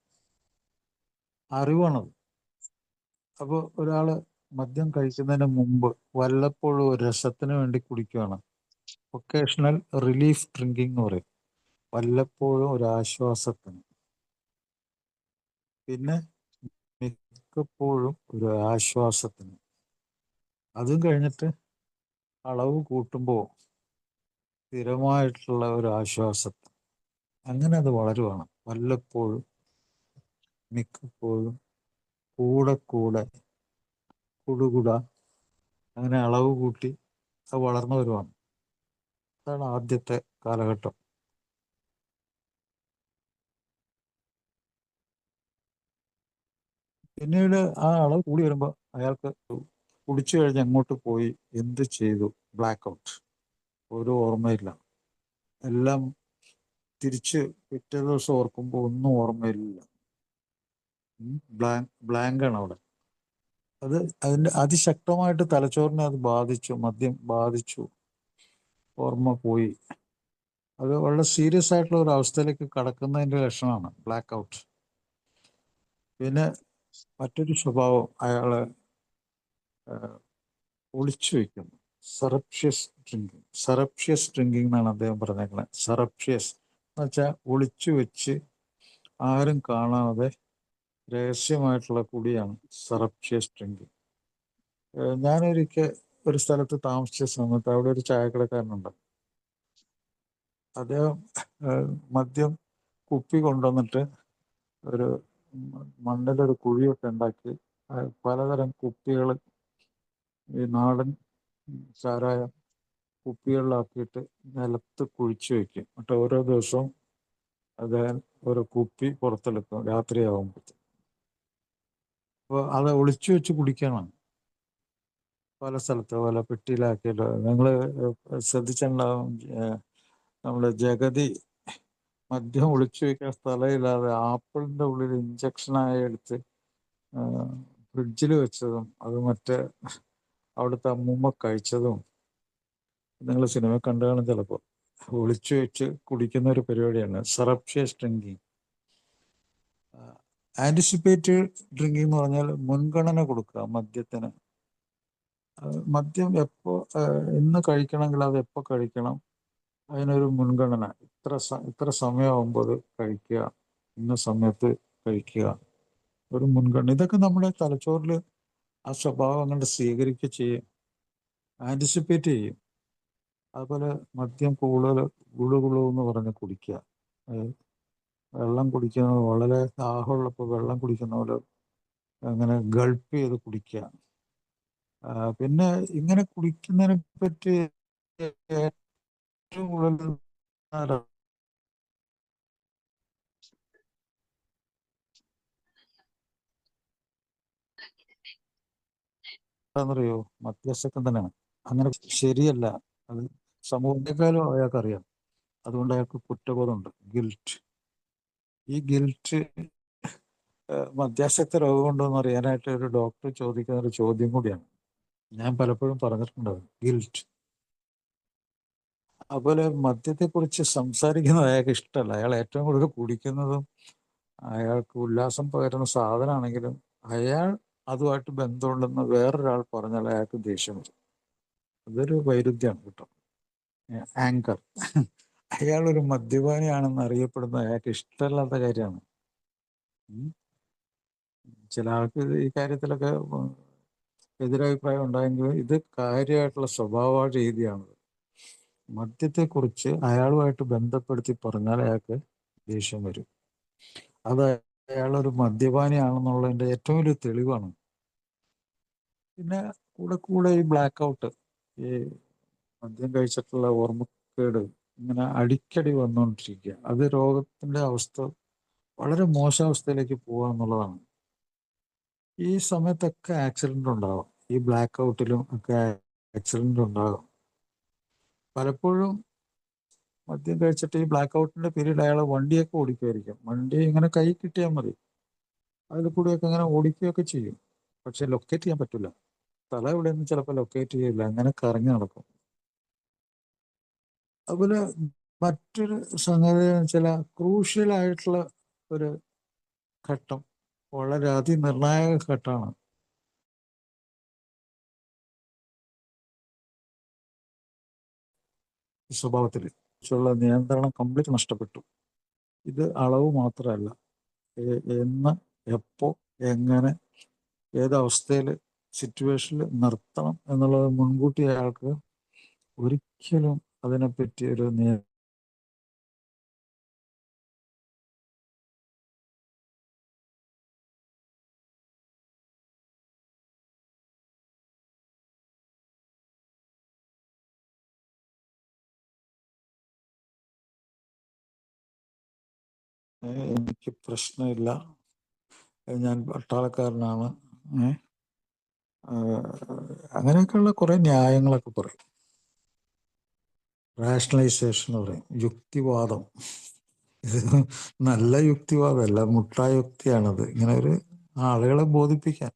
അറിവാണത്. അപ്പോൾ ഒരാള് മദ്യം കഴിക്കുന്നതിന് മുമ്പ് വല്ലപ്പോഴും ഒരു രസത്തിന് വേണ്ടി കുടിക്കുകയാണ്. ഒക്കേഷണൽ റിലീഫ് ഡ്രിങ്കിങ് എന്ന് പറയും. വല്ലപ്പോഴും ഒരു ആശ്വാസത്തിന്, പിന്നെ മിക്കപ്പോഴും ഒരു ആശ്വാസത്തിന്, അതും കഴിഞ്ഞിട്ട് അളവ് കൂട്ടുമ്പോൾ സ്ഥിരമായിട്ടുള്ള ഒരു ആശ്വാസത്തിന്. അങ്ങനെ അത് വളരുവാണ്. വല്ലപ്പോഴും, മിക്കപ്പോഴും, കൂടെ കൂടെ, കുടുകുട, അങ്ങനെ അളവ് കൂട്ടി അത് വളർന്നു വരുവാണ്. അതാണ് ആദ്യത്തെ കാലഘട്ടം. പിന്നീട് ആ അളവ് കൂടി വരുമ്പോൾ അയാൾക്ക് കുടിച്ചു കഴിഞ്ഞ് എങ്ങോട്ട് പോയി, എന്ത് ചെയ്തു, ബ്ലാക്ക് ഔട്ട്, ഒരു ഓർമ്മയില്ല. എല്ലാം തിരിച്ച് പിറ്റേ ദിവസം ഓർക്കുമ്പോൾ ഒന്നും ഓർമ്മയില്ല. ബ്ലാങ്കാണ് അവിടെ. അതിൻ്റെ അതിശക്തമായിട്ട് തലച്ചോറിനെ അത് ബാധിച്ചു, മദ്യം ബാധിച്ചു, ഓർമ്മ പോയി. അത് വളരെ സീരിയസ് ആയിട്ടുള്ള ഒരു അവസ്ഥയിലേക്ക് കടക്കുന്നതിൻ്റെ ലക്ഷണമാണ് ബ്ലാക്ക് ഔട്ട്. പിന്നെ മറ്റൊരു സ്വഭാവം അയാള് ഒളിച്ചു വയ്ക്കുന്നു, സറപ്ഷ്യസ് ഡ്രിങ്കിങ് എന്നാണ് അദ്ദേഹം പറഞ്ഞേക്കുന്നത്. സറപ്ഷ്യസ് എന്ന് വെച്ചാൽ ഒളിച്ചു വെച്ച് ആരും കാണാതെ രഹസ്യമായിട്ടുള്ള കുടിയാണ് സറപ്ഷ്യസ് ഡ്രിങ്കിങ്. ഞാനൊരിക്കൽ ഒരു സ്ഥലത്ത് താമസിച്ച സമയത്ത് അവിടെ ഒരു ചായക്കടക്കാരനുണ്ട്. അദ്ദേഹം മദ്യം കുപ്പി കൊണ്ടുവന്നിട്ട് ഒരു മണ്ണിലൊരു കുഴിയൊക്കെ ഉണ്ടാക്കി പലതരം കുപ്പികൾ, ഈ നാടൻ ചാരായം കുപ്പികളിലാക്കിയിട്ട് നിലത്ത് കുഴിച്ചു വയ്ക്കും. എന്നിട്ട് ഓരോ ദിവസവും അദ്ദേഹം ഒരു കുപ്പി പുറത്തെടുക്കും രാത്രിയാകുമ്പോൾ. അപ്പോൾ അത് ഒളിച്ചു വെച്ച് കുടിക്കണം പല സ്ഥലത്ത്, പല പെട്ടിയിലാക്കിയിട്ട്. നിങ്ങൾ ശ്രദ്ധിച്ചിട്ടുണ്ടാവും, നമ്മൾ ജഗതി മദ്യം ഒളിച്ചു വയ്ക്കാൻ സ്ഥലമില്ലാതെ ആപ്പിളിൻ്റെ ഉള്ളിൽ ഇഞ്ചക്ഷനായി എടുത്ത് ഫ്രിഡ്ജിൽ വെച്ചതും അത് മറ്റേ അവിടുത്തെ അമ്മൂമ്മ കഴിച്ചതും നിങ്ങൾ സിനിമ കണ്ടു കാണും ചിലപ്പോൾ. ഒളിച്ചു വെച്ച് കുടിക്കുന്ന ഒരു പരിപാടിയാണ് സറപ്ഷ്യസ് ഡ്രിങ്കിങ്. ആൻറ്റിസിപ്പേറ്റഡ് ഡ്രിങ്കിങ് എന്ന് പറഞ്ഞാൽ മുൻഗണന കൊടുക്കുക മദ്യത്തിന്. മദ്യം എപ്പോൾ ഇന്ന് കഴിക്കണമെങ്കിൽ അത് എപ്പോൾ കഴിക്കണം, അതിനൊരു മുൻഗണന. ഇത്ര സമയമാകുമ്പോൾ അത് കഴിക്കുക, ഇന്ന സമയത്ത് കഴിക്കുക, ഒരു മുൻഗണന. ഇതൊക്കെ നമ്മുടെ തലച്ചോറിൽ ആ സ്വഭാവം അങ്ങോട്ട് സ്വീകരിക്കുക ചെയ്യും, ആൻറ്റിസിപ്പേറ്റ് ചെയ്യും. അതുപോലെ മദ്യം കൂടുതൽ ഗുളുഗുളു എന്ന് പറഞ്ഞ് കുടിക്കുക. വെള്ളം കുടിക്കുന്നത് വളരെ ദാഹമുള്ളപ്പോൾ വെള്ളം കുടിക്കുന്ന പോലെ അങ്ങനെ ഗൾപ്പ് ചെയ്ത് കുടിക്കുക. പിന്നെ ഇങ്ങനെ കുടിക്കുന്നതിനെ പറ്റി ഏറ്റവും കൂടുതൽ എന്താണെന്നറിയോ, മധ്യസ്ഥം തന്നെയാണ്. അങ്ങനെ ശരിയല്ല, അത് സമൂഹത്തെക്കാളും അയാൾക്കറിയാം. അതുകൊണ്ട് അയാൾക്ക് കുറ്റബോധമുണ്ട്, ഗിൽറ്റ്. ഈ ഗിൽറ്റ് മധ്യാസക്ത രോഗമുണ്ടോ എന്ന് അറിയാനായിട്ട് ഒരു ഡോക്ടർ ചോദിക്കുന്ന ഒരു ചോദ്യം കൂടിയാണ്. ഞാൻ പലപ്പോഴും പറഞ്ഞിട്ടുണ്ട്, ഗിൽറ്റ്. അതുപോലെ മദ്യത്തെക്കുറിച്ച് സംസാരിക്കുന്നത് അയാൾക്ക് ഇഷ്ടമല്ല. അയാൾ ഏറ്റവും കൂടുതൽ കുടിക്കുന്നതും അയാൾക്ക് ഉല്ലാസം പകരുന്ന സാധനമാണെങ്കിലും അയാൾ അതുമായിട്ട് ബന്ധമുണ്ടെന്ന് വേറൊരാൾ പറഞ്ഞാൽ അയാൾക്ക് ദേഷ്യം വരും. അതൊരു വൈരുദ്ധ്യമാണ് കേട്ടോ, ആങ്കർ. അയാളൊരു മദ്യപാനിയാണെന്ന് അറിയപ്പെടുന്ന അയാൾക്ക് ഇഷ്ടമല്ലാത്ത കാര്യമാണ്. ചില ആൾക്ക് ഈ കാര്യത്തിലൊക്കെ എതിരഭിപ്രായം ഉണ്ടായെങ്കിലും ഇത് കാര്യമായിട്ടുള്ള സ്വഭാവ രീതിയാണ്. മദ്യത്തെക്കുറിച്ച് അയാളുമായിട്ട് ബന്ധപ്പെടുത്തി പറഞ്ഞാൽ അയാൾക്ക് ദേഷ്യം വരും. അത് അയാളൊരു മദ്യപാനിയാണെന്നുള്ളതിൻ്റെ ഏറ്റവും വലിയ തെളിവാണ്. പിന്നെ കൂടെ ഈ ബ്ലാക്ക് ഔട്ട്, ഈ മദ്യം കഴിച്ചിട്ടുള്ള ഓർമ്മക്കേട് ഇങ്ങനെ അടിക്കടി വന്നുകൊണ്ടിരിക്കുക, അത് രോഗത്തിൻ്റെ അവസ്ഥ വളരെ മോശാവസ്ഥയിലേക്ക് പോകുക എന്നുള്ളതാണ്. ഈ സമയത്തൊക്കെ ആക്സിഡൻ്റ് ഉണ്ടാകും, ഈ ബ്ലാക്ക് ഔട്ടിലും ഒക്കെ ആക്സിഡൻ്റ് ഉണ്ടാകും. പലപ്പോഴും മദ്യം കഴിച്ചിട്ട് ഈ ബ്ലാക്ക് ഔട്ടിൻ്റെ പീരീഡ് അയാൾ വണ്ടിയൊക്കെ ഓടിക്കുമായിരിക്കും. വണ്ടി ഇങ്ങനെ കൈ കിട്ടിയാൽ മതി, അതിൽ കൂടിയൊക്കെ ഇങ്ങനെ ഓടിക്കുകയൊക്കെ ചെയ്യും. പക്ഷെ ലൊക്കേറ്റ് ചെയ്യാൻ പറ്റില്ല, തല എവിടെയൊന്നും ചിലപ്പോൾ ലൊക്കേറ്റ് ചെയ്യില്ല, അങ്ങനെ കറങ്ങി നടക്കും. അതുപോലെ മറ്റൊരു സംഗതി ചില ക്രൂഷ്യലായിട്ടുള്ള ഒരു ഘട്ടം, വളരെ അതിനിർണായക ഘട്ടമാണ്. ഈ സ്വഭാവത്തിൽ ഉള്ള നിയന്ത്രണം കംപ്ലീറ്റ് നഷ്ടപ്പെട്ടു. ഇത് അളവ് മാത്രമല്ല, എന്ന്, എപ്പോ, എങ്ങനെ, ഏതവസ്ഥയിൽ, സിറ്റുവേഷനിൽ നിർത്തണം എന്നുള്ളത് മുൻകൂട്ടി അയാൾക്ക് ഒരിക്കലും അതിനെപ്പറ്റി ഒരു എനിക്ക് പ്രശ്നമില്ല, ഞാൻ പട്ടാളക്കാരനാണ്, അങ്ങനെയൊക്കെയുള്ള കുറേ ന്യായങ്ങളൊക്കെ പറയും. റാഷണലൈസേഷൻ പറയും, യുക്തിവാദം. ഇത് നല്ല യുക്തിവാദമല്ല, മുട്ടായുക്തിയാണത്, ഇങ്ങനെ ഒരു ആളുകളെ ബോധിപ്പിക്കാൻ.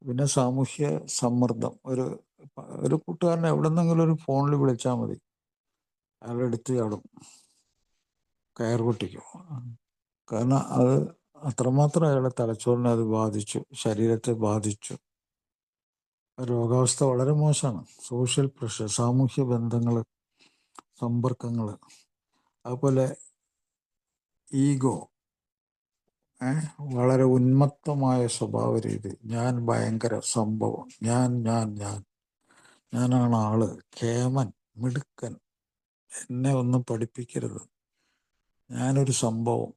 പിന്നെ സാമൂഹ്യ സമ്മർദ്ദം. ഒരു കൂട്ടുകാരനെ എവിടെ നിന്നെങ്കിലും ഒരു ഫോണിൽ വിളിച്ചാൽ മതി, അയാളെടുത്ത് ചാടും, കയർ പൊട്ടിക്കും. കാരണം അത് അത്രമാത്രം അയാളുടെ തലച്ചോറിനെ അത് ബാധിച്ചു, ശരീരത്തെ ബാധിച്ചു. രോഗാവസ്ഥ വളരെ മോശമാണ്. സോഷ്യൽ പ്രഷർ, സാമൂഹ്യ ബന്ധങ്ങൾ, സമ്പർക്കങ്ങൾ, അതുപോലെ ഈഗോ, വളരെ ഉന്മത്തമായ സ്വഭാവ രീതി. ഞാൻ ഭയങ്കര സംഭവം, ഞാനാണ് ആള്, കേമൻ, മിടുക്കൻ, എന്നെ ഒന്നും പഠിപ്പിക്കരുത്, ഞാനൊരു സംഭവം.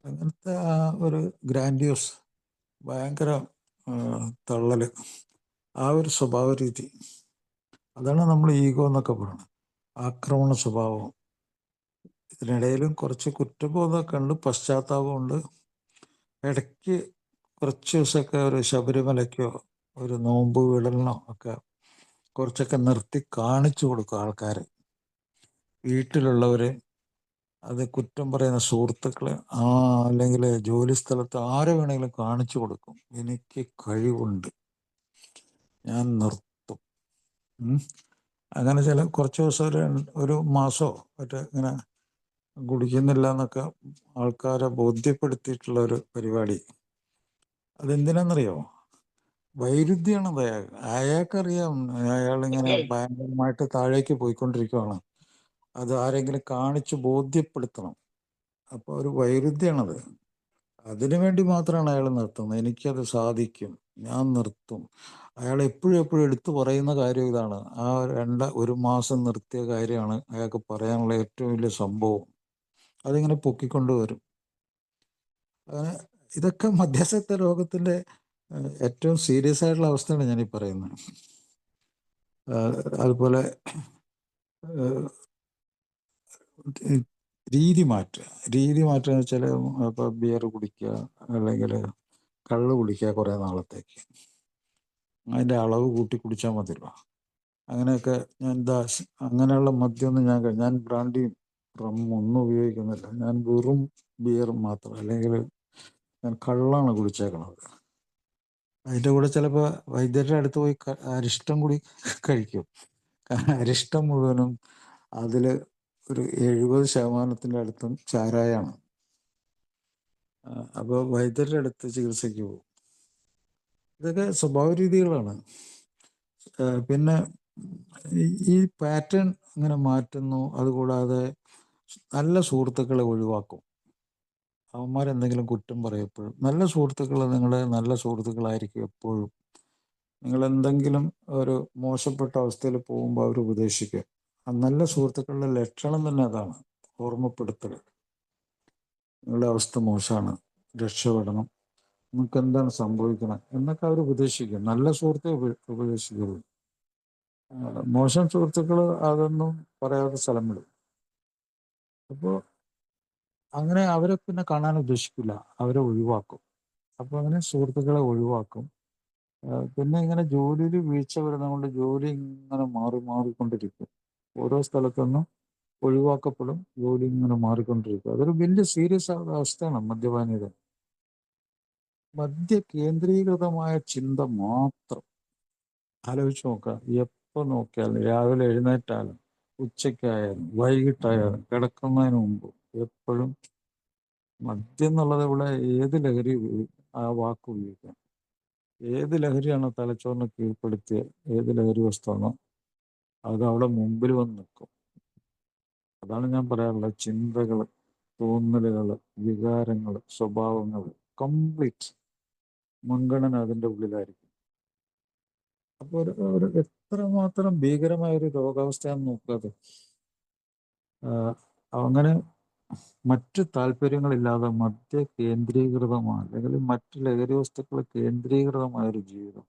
അങ്ങനത്തെ ആ ഒരു ഗ്രാൻഡ്യൂസ്, ഭയങ്കര തള്ളല്, ആ ഒരു സ്വഭാവ രീതി, അതാണ് നമ്മൾ ഈഗോ എന്നൊക്കെ പറയുന്നത്. ആക്രമണ സ്വഭാവം. ഇതിനിടയിലും കുറച്ച് കുറ്റബോധമൊക്കെ ഉണ്ട്, പശ്ചാത്താപമുണ്ട്. ഇടയ്ക്ക് കുറച്ച് ദിവസമൊക്കെ ഒരു ശബരിമലയ്ക്കോ ഒരു നോമ്പ് വിടലിനോ ഒക്കെ കുറച്ചൊക്കെ നിർത്തി കാണിച്ചു കൊടുക്കും ആൾക്കാർ, വീട്ടിലുള്ളവർ, അത് കുറ്റം പറയുന്ന സുഹൃത്തുക്കള്, അല്ലെങ്കിൽ ജോലി സ്ഥലത്ത് ആരെ വേണമെങ്കിലും കാണിച്ചു കൊടുക്കും, എനിക്ക് കഴിവുണ്ട്, ഞാൻ നിർത്തും. അങ്ങനെ കുറച്ച് ദിവസം ഒരു മാസമോ മറ്റേ ഇങ്ങനെ കുടിക്കുന്നില്ല എന്നൊക്കെ ആൾക്കാരെ ബോധ്യപ്പെടുത്തിയിട്ടുള്ള ഒരു പരിപാടി. അതെന്തിനാണെന്നറിയോ? വൈരുദ്ധ്യമാണത്. അയാൾക്കറിയാം അയാളിങ്ങനെ ഭയങ്കരമായിട്ട് താഴേക്ക് പോയിക്കൊണ്ടിരിക്കുകയാണ്, അത് ആരെങ്കിലും കാണിച്ച് ബോധ്യപ്പെടുത്തണം. അപ്പോൾ ഒരു വൈരുദ്ധ്യമാണത്. അതിനു വേണ്ടി മാത്രമാണ് അയാൾ നിർത്തുന്നത്. എനിക്കത് സാധിക്കും, ഞാൻ നിർത്തും. അയാൾ എപ്പോഴും എപ്പോഴും എടുത്തു പറയുന്ന കാര്യം ഇതാണ്. ആ ഒരു മാസം നിർത്തിയ കാര്യമാണ് അയാൾക്ക് പറയാനുള്ള ഏറ്റവും വലിയ സംഭവം. അതിങ്ങനെ പൊക്കിക്കൊണ്ടുവരും. അങ്ങനെ ഇതൊക്കെ മധ്യസ്ഥ രോഗത്തിൻ്റെ ഏറ്റവും സീരിയസ് ആയിട്ടുള്ള അവസ്ഥയാണ് ഞാനീ പറയുന്നത്. അതുപോലെ രീതി മാറ്റുക എന്ന് വെച്ചാൽ ഇപ്പോൾ ബിയർ കുടിക്കുക അല്ലെങ്കിൽ കള്ള് കുടിക്കുക കുറേ നാളത്തേക്ക്, അതിൻ്റെ അളവ് കൂട്ടി കുടിച്ചാൽ മതിയല്ലോ. അങ്ങനെയൊക്കെ അങ്ങനെയുള്ള മദ്യമൊന്നും ഞാൻ ബ്രാൻഡിയും റമ്മും ഒന്നും ഉപയോഗിക്കുന്നില്ല. ഞാൻ വെറും ബിയർ മാത്രം, അല്ലെങ്കിൽ ഞാൻ കള്ളാണ് കുടിച്ചേക്കണത്. അതിൻ്റെ കൂടെ ചിലപ്പോൾ വൈദ്യരുടെ അടുത്ത് പോയി അരിഷ്ടം കൂടി കഴിക്കും. അരിഷ്ടം മുഴുവനും അതിൽ ഒരു 70% അടുത്തും ചാരായാണ്. അപ്പോൾ വൈദ്യരുടെ അടുത്ത് ചികിത്സയ്ക്ക് പോകും. ഇതൊക്കെ സ്വഭാവ രീതികളാണ്. പിന്നെ ഈ പാറ്റേൺ ഇങ്ങനെ മാറ്റുന്നു. അതുകൂടാതെ നല്ല സുഹൃത്തുക്കളെ ഒഴിവാക്കും. അവന്മാരെന്തെങ്കിലും കുറ്റം പറയപ്പോഴും, നല്ല സുഹൃത്തുക്കൾ നിങ്ങളുടെ നല്ല സുഹൃത്തുക്കളായിരിക്കും എപ്പോഴും. നിങ്ങൾ എന്തെങ്കിലും ഒരു മോശപ്പെട്ട അവസ്ഥയിൽ പോകുമ്പോൾ അവർ ഉപദേശിക്കുക. ആ നല്ല സുഹൃത്തുക്കളുടെ ലക്ഷണം തന്നെ അതാണ്, ഓർമ്മപ്പെടുത്തൽ. നിങ്ങളുടെ അവസ്ഥ മോശമാണ്, രക്ഷപ്പെടണം, നിങ്ങൾക്ക് എന്താണ് സംഭവിക്കണം എന്നൊക്കെ അവർ ഉപദേശിക്കും. നല്ല സുഹൃത്തെ ഉപദേശിക്കുള്ളൂ. മോശം സുഹൃത്തുക്കൾ അതൊന്നും പറയാതെ സ്ഥലം വിടും. അപ്പോൾ അങ്ങനെ അവരെ പിന്നെ കാണാൻ ഉദ്ദേശിക്കില്ല, അവരെ ഒഴിവാക്കും. അപ്പോൾ അങ്ങനെ സുഹൃത്തുക്കളെ ഒഴിവാക്കും. പിന്നെ ഇങ്ങനെ ജോലിയിൽ വീഴ്ച വരുന്നതുകൊണ്ട് ജോലി ഇങ്ങനെ മാറിക്കൊണ്ടിരിക്കും. ഓരോ സ്ഥലത്തുനിന്നും ഒഴിവാക്കപ്പെടും, ജോലി ഇങ്ങനെ മാറിക്കൊണ്ടിരിക്കും. അതൊരു വലിയ സീരിയസ് അവസ്ഥയാണ് മദ്യപാനിയുടെ. മദ്യ കേന്ദ്രീകൃതമായ ചിന്ത മാത്രം. ആലോചിച്ച് നോക്കുക, എപ്പോൾ നോക്കിയാലും, രാവിലെ എഴുന്നേറ്റാലും ഉച്ചയ്ക്കായാലും വൈകിട്ടായാലും കിടക്കുന്നതിന് മുമ്പ് എപ്പോഴും മദ്യം എന്നുള്ളത് ഇവിടെ ഏത് ലഹരി ആ വാക്ക് ഉപയോഗിക്കാം. ഏത് ലഹരിയാണോ തലച്ചോറിനെ കീഴ്പ്പെടുത്തിയ ഏത് ലഹരി വസ്തുവാണോ അത് അവിടെ മുമ്പിൽ വന്ന് നിൽക്കും. അതാണ് ഞാൻ പറയാറുള്ളത്. ചിന്തകൾ, തോന്നലുകൾ, വികാരങ്ങൾ, സ്വഭാവങ്ങൾ, കംപ്ലീറ്റ് മുൻഗണന അതിൻ്റെ ഉള്ളിലായിരിക്കും. അപ്പോൾ ഒരു എത്രമാത്രം ഭീകരമായ ഒരു രോഗാവസ്ഥയാണെന്ന് നോക്കാതെ. അങ്ങനെ മറ്റ് താല്പര്യങ്ങളില്ലാതെ മദ്യ കേന്ദ്രീകൃതമായ അല്ലെങ്കിൽ മറ്റ് ലഹരി വസ്തുക്കൾ കേന്ദ്രീകൃതമായ ഒരു ജീവിതം.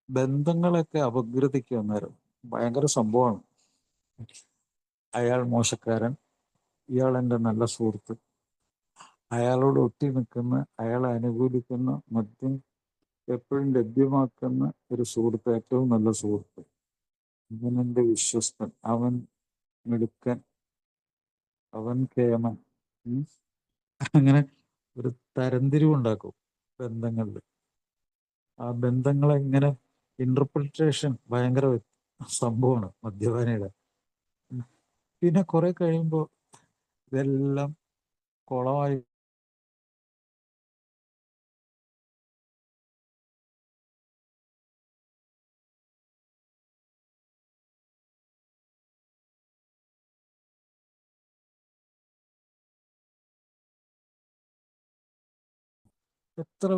ബന്ധങ്ങളൊക്കെ അപഗ്രഥിക്കുക നേരം ഭയങ്കര സംഭവമാണ്. അയാൾ മോശക്കാരൻ, ഇയാൾ എൻ്റെ നല്ല സുഹൃത്ത്, അയാളോട് ഒട്ടി നിൽക്കുന്ന, അയാളെ അനുകൂലിക്കുന്ന, മദ്യം എപ്പോഴും ലഭ്യമാക്കുന്ന ഒരു സുഹൃത്ത് ഏറ്റവും നല്ല സുഹൃത്ത്. അവൻ എൻ്റെ വിശ്വസ്തൻ, അവൻ മിടുക്കൻ, അവൻ കേമൻ. അങ്ങനെ ഒരു തരംതിരിവുണ്ടാക്കും ബന്ധങ്ങളിൽ. ആ ബന്ധങ്ങളെ ഇങ്ങനെ ഇന്റർപ്രിട്ടേഷൻ ഭയങ്കര സംഭവമാണ് മദ്യപാനിയുടെ. പിന്നെ കുറെ കഴിയുമ്പോൾ ഇതെല്ലാം കുളമായി. എത്ര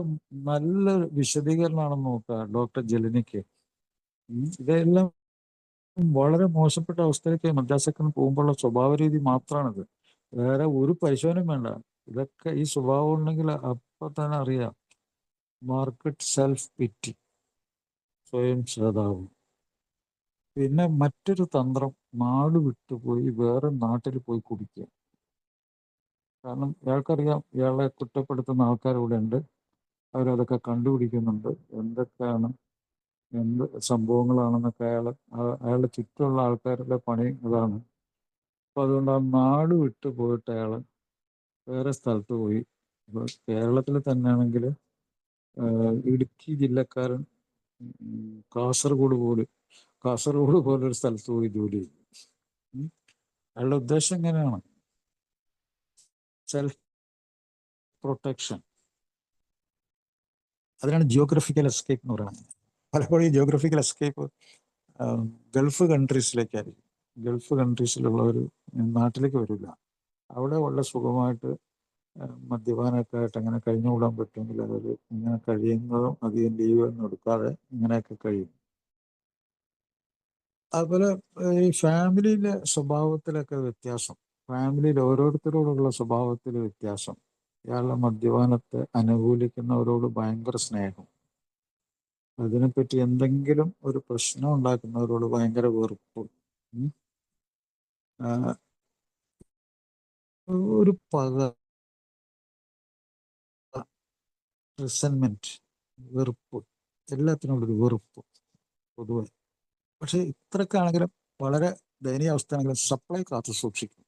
നല്ല വിശദീകരണമാണെന്ന് നോക്കുക ഡോക്ടർ ജെലിനിക്ക്. ഇതെല്ലാം വളരെ മോശപ്പെട്ട അവസ്ഥയിലേക്ക് മദ്യാസക്തന് പോകുമ്പോഴുള്ള സ്വഭാവ രീതി മാത്രമാണിത്. വേറെ ഒരു പരിശോധനയും വേണ്ട. ഇതൊക്കെ ഈ സ്വഭാവം ഉണ്ടെങ്കിൽ അപ്പൊ തന്നെ അറിയാം. മാർക്കറ്റ് സെൽഫ് പിറ്റി, സ്വയം ശ്രദ്ധാവും. പിന്നെ മറ്റൊരു തന്ത്രം, നാട് വിട്ടുപോയി വേറെ നാട്ടിൽ പോയി കുടിക്കുക. കാരണം ഇയാൾക്കറിയാം ഇയാളെ കുറ്റപ്പെടുത്തുന്ന ആൾക്കാർ ഇവിടെ ഉണ്ട്, അവരതൊക്കെ കണ്ടുപിടിക്കുന്നുണ്ട്, എന്തൊക്കെയാണ് എന്ത് സംഭവങ്ങളാണെന്നൊക്കെ അയാളുടെ ചുറ്റുമുള്ള ആൾക്കാരുടെ പണി അതാണ്. അപ്പൊ അതുകൊണ്ട് ആ നാട് വിട്ടു പോയിട്ട് അയാൾ വേറെ സ്ഥലത്ത് പോയി. ഇപ്പൊ കേരളത്തിൽ തന്നെയാണെങ്കിൽ ഇടുക്കി ജില്ലക്കാരൻ കാസർഗോഡ് പോലെ ഒരു സ്ഥലത്ത് പോയി ജോലി ചെയ്യും. അയാളുടെ ഉദ്ദേശം എങ്ങനെയാണ്? Self protection. അതിനാണ് ജിയോഗ്രഫിക്കൽ എസ്കേപ്പ് എന്ന് പറയുന്നത്. പലപ്പോഴും ഈ ജിയോഗ്രഫിക്കൽ എസ്കേപ്പ് ഗൾഫ് കൺട്രീസിലേക്കായിരിക്കും. ഗൾഫ് കൺട്രീസിലുള്ളവർ നാട്ടിലേക്ക് വരില്ല. അവിടെ വളരെ സുഖമായിട്ട് മദ്യപാനമൊക്കെ ആയിട്ട് അങ്ങനെ കഴിഞ്ഞുകൂടാൻ പറ്റുമെങ്കിൽ അവർ ഇങ്ങനെ കഴിയുന്നതും അധികം ലീവ് ഒന്നും എടുക്കാതെ ഇങ്ങനെയൊക്കെ കഴിയും. അതുപോലെ ഈ ഫാമിലിയിലെ സ്വഭാവത്തിലൊക്കെ വ്യത്യാസം, ഫാമിലിയിൽ ഓരോരുത്തരോടുള്ള സ്വഭാവത്തിൽ വ്യത്യാസം. ഇയാളുടെ മദ്യപാനത്തെ അനുകൂലിക്കുന്നവരോട് ഭയങ്കര സ്നേഹം, അതിനെപ്പറ്റി എന്തെങ്കിലും ഒരു പ്രശ്നം ഉണ്ടാക്കുന്നവരോട് ഭയങ്കര വെറുപ്പ്, ഒരു പക, റിസൻമെന്റ്, വെറുപ്പ്, എല്ലാത്തിനോടൊരു വെറുപ്പ് പൊതുവെ. പക്ഷെ ഇത്രയൊക്കെ ആണെങ്കിലും വളരെ ദയനീയ അവസ്ഥയാണെങ്കിലും സപ്ലൈ കാത്തു സൂക്ഷിക്കും.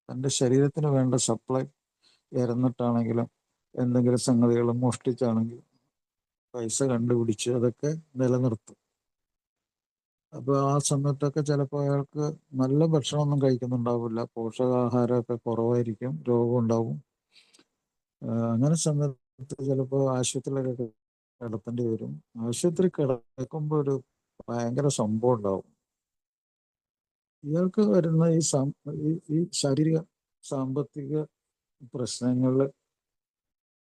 തൻ്റെ ശരീരത്തിന് വേണ്ട സപ്ലൈ ഇറന്നിട്ടാണെങ്കിലും എന്തെങ്കിലും സംഗതികൾ മോഷ്ടിച്ചാണെങ്കിലും പൈസ കണ്ടുപിടിച്ച് അതൊക്കെ നിലനിർത്തും. അപ്പോൾ ആ സമയത്തൊക്കെ ചിലപ്പോൾ അയാൾക്ക് നല്ല ഭക്ഷണമൊന്നും കഴിക്കുന്നുണ്ടാവില്ല, പോഷകാഹാരമൊക്കെ കുറവായിരിക്കും, രോഗം ഉണ്ടാവും. അങ്ങനെ സമയത്ത് ചിലപ്പോൾ ആശുപത്രിയിലൊക്കെ കിടത്തേണ്ടി വരും. ആശുപത്രി കിടക്കുമ്പോൾ ഒരു ഭയങ്കര സംഭവം ഉണ്ടാവും. ഇയാൾക്ക് വരുന്ന ഈ ശാരീരിക സാമ്പത്തിക പ്രശ്നങ്ങളിൽ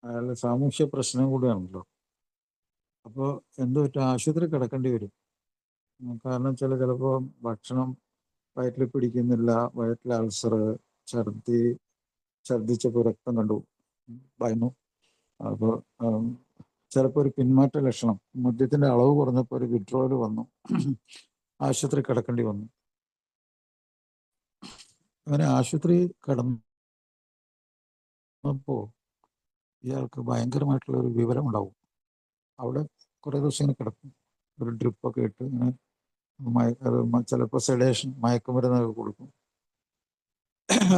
അയാളുടെ സാമൂഹ്യ പ്രശ്നം കൂടിയാണല്ലോ. അപ്പോൾ എന്ത് പറ്റും, ആശുപത്രി കിടക്കേണ്ടി വരും. കാരണം ചിലപ്പോൾ ഭക്ഷണം വയറ്റിൽ പിടിക്കുന്നില്ല, വയറ്റിൽ അൾസർ, ഛർദിച്ചപ്പോൾ രക്തം കണ്ടു ഭയന്നു. അപ്പോൾ ചിലപ്പോൾ ഒരു പിന്മാറ്റ ലക്ഷണം, മദ്യത്തിന്റെ അളവ് കുറഞ്ഞപ്പോൾ ഒരു വിഡ്രോവൽ വന്നു, ആശുപത്രി കിടക്കേണ്ടി വന്നു. അങ്ങനെ ആശുപത്രി കിടന്നപ്പോൾ ഇയാൾക്ക് ഭയങ്കരമായിട്ടുള്ള ഒരു വിവരം ഉണ്ടാവും. അവിടെ കുറേ ദിവസം ഇങ്ങനെ കിടക്കും, ഒരു ഡ്രിപ്പൊക്കെ ഇട്ട് ഇങ്ങനെ ചിലപ്പോൾ സെഡേഷൻ, മയക്കുമരുന്നൊക്കെ കൊടുക്കും.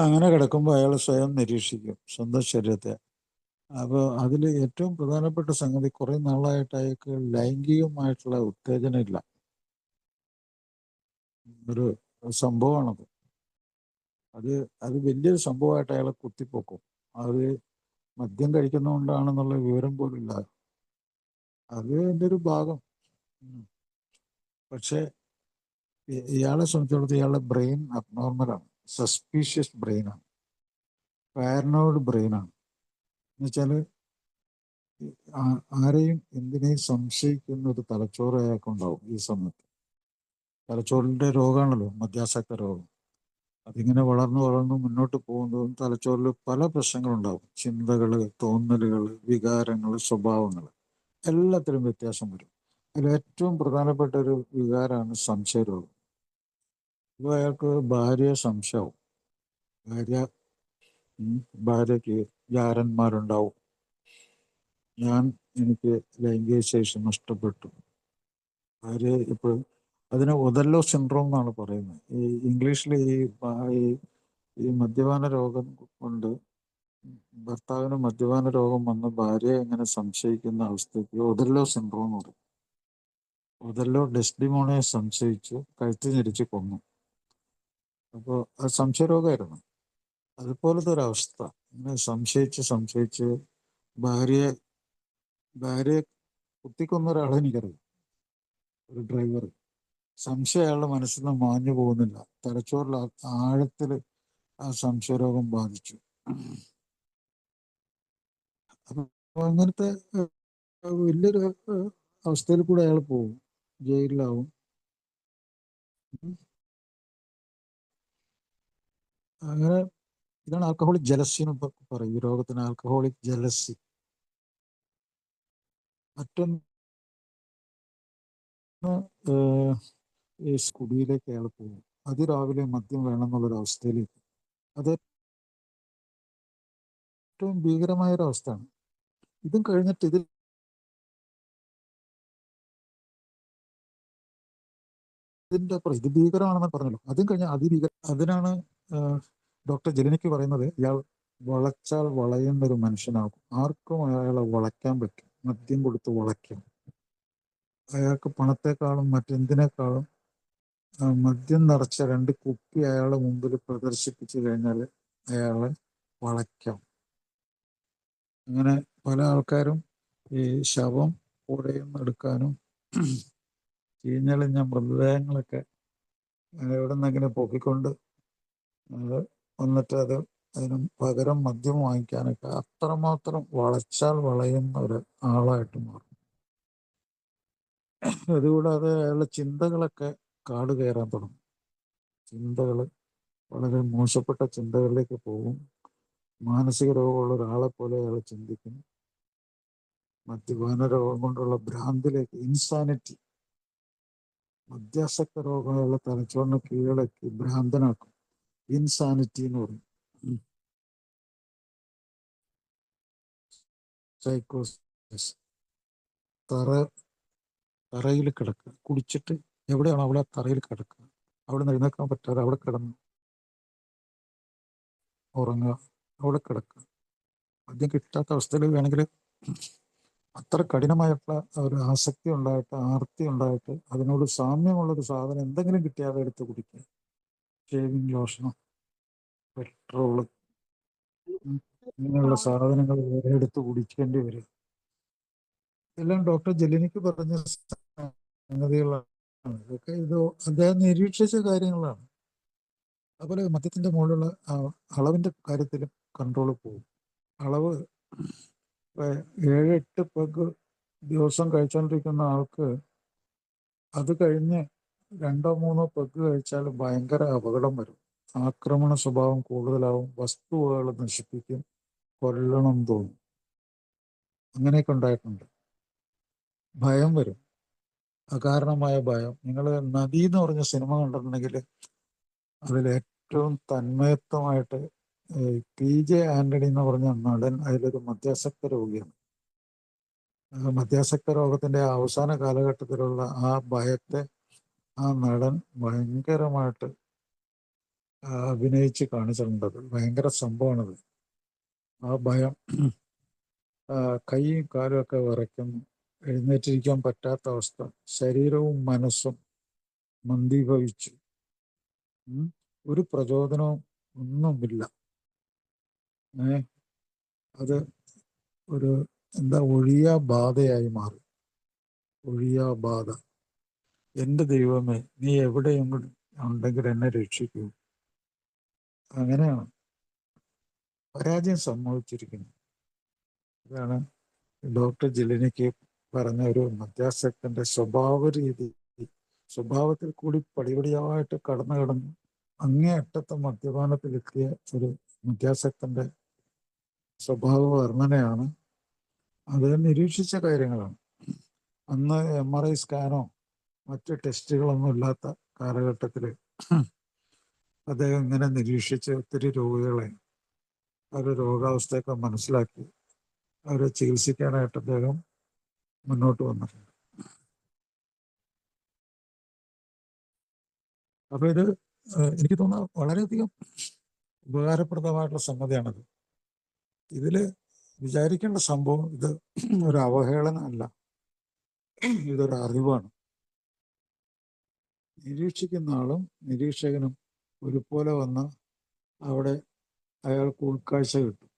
അങ്ങനെ കിടക്കുമ്പോൾ അയാൾ സ്വയം നിരീക്ഷിക്കും സ്വന്തം ശരീരത്തെ. അപ്പോൾ അതിൽ ഏറ്റവും പ്രധാനപ്പെട്ട സംഗതി, കുറേ നാളായിട്ട് അയാൾക്ക് ലൈംഗികമായിട്ടുള്ള ഉത്തേജനം ഇല്ല. ഒരു സംഭവമാണത്. അത് വലിയൊരു സംഭവമായിട്ട് അയാളെ കുത്തിപ്പോക്കും. അത് മദ്യം കഴിക്കുന്നതുകൊണ്ടാണെന്നുള്ള വിവരം പോലും ഇല്ല. അത് എൻ്റെ ഒരു ഭാഗം. പക്ഷെ ഇയാളെ സംബന്ധിച്ചിടത്തോളം ഇയാളുടെ ബ്രെയിൻ അബ്നോർമലാണ്, സസ്പീഷ്യസ് ബ്രെയിനാണ്, പാരനോയിഡ് ബ്രെയിനാണ്. എന്നുവെച്ചാൽ ആരെയും എന്തിനേയും സംശയിക്കുന്ന ഒരു തലച്ചോറ് അയാൾക്കുണ്ടാവും. ഈ സമയത്ത് തലച്ചോറിൻ്റെ രോഗമാണല്ലോ മദ്യാസക്ത രോഗം. അതിങ്ങനെ വളർന്നു മുന്നോട്ട് പോകുന്നതും തലച്ചോറിൽ പല പ്രശ്നങ്ങളുണ്ടാവും. ചിന്തകൾ, തോന്നലുകൾ, വികാരങ്ങൾ, സ്വഭാവങ്ങൾ, എല്ലാത്തിലും വ്യത്യാസം വരും. അതിൽ ഏറ്റവും പ്രധാനപ്പെട്ട ഒരു വികാരമാണ് സംശയരോഗം. ഇപ്പോൾ അയാൾക്ക് ഭാര്യയെ സംശയവും, ഭാര്യയ്ക്ക് ജാരന്മാരുണ്ടാവും. എനിക്ക് ലൈംഗിക ശേഷി നഷ്ടപ്പെട്ടു. ഭാര്യ ഇപ്പോൾ അതിന് ഒതല്ലോ സിൻഡ്രോം എന്നാണ് പറയുന്നത്. ഈ ഇംഗ്ലീഷിൽ ഈ മദ്യപാന രോഗം കൊണ്ട് ഭർത്താവിന് മദ്യപാന രോഗം വന്ന് ഭാര്യയെ എങ്ങനെ സംശയിക്കുന്ന അവസ്ഥയ്ക്ക് ഒതല്ലോ സിൻഡ്രോം എന്ന് പറയും. ഒതല്ലോ ഡെസ്ഡിമോണയെ സംശയിച്ചു കഴുത്ത് ഞെരിച്ച് കൊന്നു. അപ്പോൾ അത് സംശയരോഗമായിരുന്നു. അതുപോലത്തെ ഒരവസ്ഥ. ഇങ്ങനെ സംശയിച്ച് ഭാര്യയെ കുത്തിക്കൊന്ന ഒരാളെ എനിക്കറിയാം, ഒരു ഡ്രൈവർ. സംശയം അയാളുടെ മനസ്സിൽ നിന്ന് മാഞ്ഞു പോകുന്നില്ല. തലച്ചോറിൽ ആഴത്തിൽ ആ സംശയരോഗം ബാധിച്ചു. അപ്പൊ അങ്ങനത്തെ വലിയൊരു അവസ്ഥയിൽ കൂടെ അയാൾ പോകും, ജയിലിലാവും. അങ്ങനെ ഇതാണ് ആൽക്കഹോളിക് ജലസി എന്ന് പറയും. ഈ രോഗത്തിന് ആൽക്കഹോളിക് ജലസി. മറ്റൊന്ന് ഈ കുടിയിലേക്ക് അയാൾ പോകും. അതിരാവിലെ മദ്യം വേണമെന്നുള്ളൊരു അവസ്ഥയിലേക്ക്. അത് ഏറ്റവും ഭീകരമായ ഒരു അവസ്ഥയാണ്. ഇതും കഴിഞ്ഞിട്ട് ഇത് ഭീകരമാണെന്ന് പറഞ്ഞല്ലോ. അതും കഴിഞ്ഞ അതിനാണ് ഡോക്ടർ ജെലിനിക്ക് പറയുന്നത് ഇയാൾ വളച്ചാൽ വളയുന്ന ഒരു മനുഷ്യനാകും. ആർക്കും അയാളെ വളയ്ക്കാൻ പറ്റും. മദ്യം കൊടുത്ത് വളയ്ക്കാം. അയാൾക്ക് പണത്തെക്കാളും മറ്റെന്തിനേക്കാളും മദ്യം നിറച്ച 2 കുപ്പി അയാളെ മുമ്പിൽ പ്രദർശിപ്പിച്ചു കഴിഞ്ഞാൽ അയാളെ വളയ്ക്കാം. അങ്ങനെ പല ആൾക്കാരും ഈ ശവം പുഴയിൽ നിന്ന് എടുക്കാനും ചീഞ്ഞളിഞ്ഞ മൃതദേഹങ്ങളൊക്കെ എവിടെ നിന്നെങ്ങനെ പൊക്കിക്കൊണ്ട് വന്നിട്ട് അതിന് പകരം മദ്യം വാങ്ങിക്കാനൊക്കെ അത്രമാത്രം വളച്ചാൽ വളയുന്ന ഒരു ആളായിട്ട് മാറും. അതുകൂടാതെ അയാളുടെ ചിന്തകളൊക്കെ കാട് കയറാൻ തുടങ്ങും. ചിന്തകൾ വളരെ മോശപ്പെട്ട ചിന്തകളിലേക്ക് പോകും. മാനസിക രോഗമുള്ള ഒരാളെ പോലെ അയാൾ ചിന്തിക്കും. മദ്യപാന രോഗം കൊണ്ടുള്ള ഭ്രാന്തിലേക്ക്, ഇൻസാനിറ്റി, മദ്യാസക്ത രോഗമുള്ള തലച്ചോറിനെ കീഴടക്കി ഭ്രാന്തനാക്കും. ഇൻസാനിറ്റി എന്ന് പറയും. സൈക്കോസിസ്. തറയിൽ കിടക്കുക, കുടിച്ചിട്ട് എവിടെയാണോ അവിടെ തറയിൽ കിടക്കുക, അവിടെ നിന്ന് എഴുന്നേക്കാൻ പറ്റാതെ അവിടെ കിടന്ന് ഉറങ്ങുക, അവിടെ കിടക്കുക. മദ്യം കിട്ടാത്ത അവസ്ഥയിൽ വേണമെങ്കിൽ അത്ര കഠിനമായിട്ടുള്ള ഒരു ആസക്തി ഉണ്ടായിട്ട്, ആർത്തി ഉണ്ടായിട്ട് അതിനോട് സാമ്യമുള്ളൊരു സാധനം എന്തെങ്കിലും കിട്ടിയാൽ എടുത്ത് കുടിക്കുക. ഷേവിങ് ലോഷനോ പെട്രോള് ഇങ്ങനെയുള്ള സാധനങ്ങൾ വേറെ എടുത്ത് കുടിക്കേണ്ടി വരും. എല്ലാം ഡോക്ടർ ജെലിനിക്ക് പറഞ്ഞ സംഗതികളാണ്. ഇതൊക്കെ അദ്ദേഹം നിരീക്ഷിച്ച കാര്യങ്ങളാണ്. അതുപോലെ മദ്യത്തിന്റെ മുകളിലുള്ള അളവിന്റെ കാര്യത്തിലും കൺട്രോൾ പോകും. അളവ് 7-8 പെഗ് ദിവസം കഴിച്ചുകൊണ്ടിരിക്കുന്ന ആൾക്ക് അത് കഴിഞ്ഞ് 2-3 പെഗ് കഴിച്ചാൽ ഭയങ്കര അപകടം വരും. ആക്രമണ സ്വഭാവം കൂടുതലാവും. വസ്തുവകൾ നശിപ്പിക്കും. കൊല്ലണം തോന്നും. അങ്ങനെയൊക്കെ ഉണ്ടായിട്ടുണ്ട്. ഭയം വരും, അകാരണമായ ഭയം. നിങ്ങൾ നദി എന്ന് പറഞ്ഞ സിനിമ കണ്ടിട്ടുണ്ടെങ്കിൽ അതിൽ ഏറ്റവും തന്മയത്വമായിട്ട് PJ ആന്റണി എന്ന് പറഞ്ഞ നടൻ അതിലൊരു മദ്യാസക്ത രോഗിയാണ്. മദ്യാസക്ത രോഗത്തിന്റെ അവസാന കാലഘട്ടത്തിലുള്ള ആ ഭയത്തെ ആ നടൻ ഭയങ്കരമായിട്ട് അഭിനയിച്ച് കാണിച്ചിട്ടുണ്ട്. ഭയങ്കര സംഭവമാണത്. ആ ഭയം, കൈയും കാലും ഒക്കെ വിറയ്ക്കുന്നു, എഴുന്നേറ്റിരിക്കാൻ പറ്റാത്ത അവസ്ഥ, ശരീരവും മനസ്സും മന്ദീഭവിച്ചു, ഒരു പ്രചോദനവും ഒന്നുമില്ല. അത് ഒരു ഒഴിയാ ബാധയായി മാറി. ഒഴിയാ ബാധ. എൻ്റെ ദൈവമേ, നീ എവിടെയെങ്കിലും ഉണ്ടെങ്കിൽ എന്നെ രക്ഷിക്കൂ. അങ്ങനെയാണ് പരാജയം സംഭവിച്ചിരിക്കുന്നു. ഇതാണ് ഡോക്ടർ ജെലിനിക്ക് പറഞ്ഞ ഒരു മദ്യാസക്തന്റെ സ്വഭാവത്തിൽ കൂടി പടിപടിയായിട്ട് കടന്നു അങ്ങേയറ്റത്തെ മദ്യപാനത്തിലെത്തിയ ഒരു മദ്യാസക്തന്റെ സ്വഭാവ വർണ്ണനയാണ്. അത് നിരീക്ഷിച്ച കാര്യങ്ങളാണ്. അന്ന് MRI സ്കാനോ മറ്റ് ടെസ്റ്റുകളൊന്നും ഇല്ലാത്ത കാലഘട്ടത്തിൽ അദ്ദേഹം ഇങ്ങനെ നിരീക്ഷിച്ച് ഒത്തിരി രോഗികളെ അവരുടെ രോഗാവസ്ഥയൊക്കെ മനസ്സിലാക്കി അവരെ ചികിത്സിക്കാനായിട്ട് അദ്ദേഹം മുന്നോട്ട് വന്നിട്ടുണ്ട്. അപ്പൊ ഇത് എനിക്ക് തോന്നുന്നു വളരെയധികം ഉപകാരപ്രദമായിട്ടുള്ള സംഗതിയാണത്. ഇതില് വിചാരിക്കേണ്ട സംഭവം ഇത് ഒരു അവഹേളന അല്ല, ഇതൊരു അറിവാണ്. നിരീക്ഷിക്കുന്ന ആളും നിരീക്ഷകനും ഒരുപോലെ വന്ന് അവിടെ അയാൾക്ക് ഉൾക്കാഴ്ച കിട്ടും.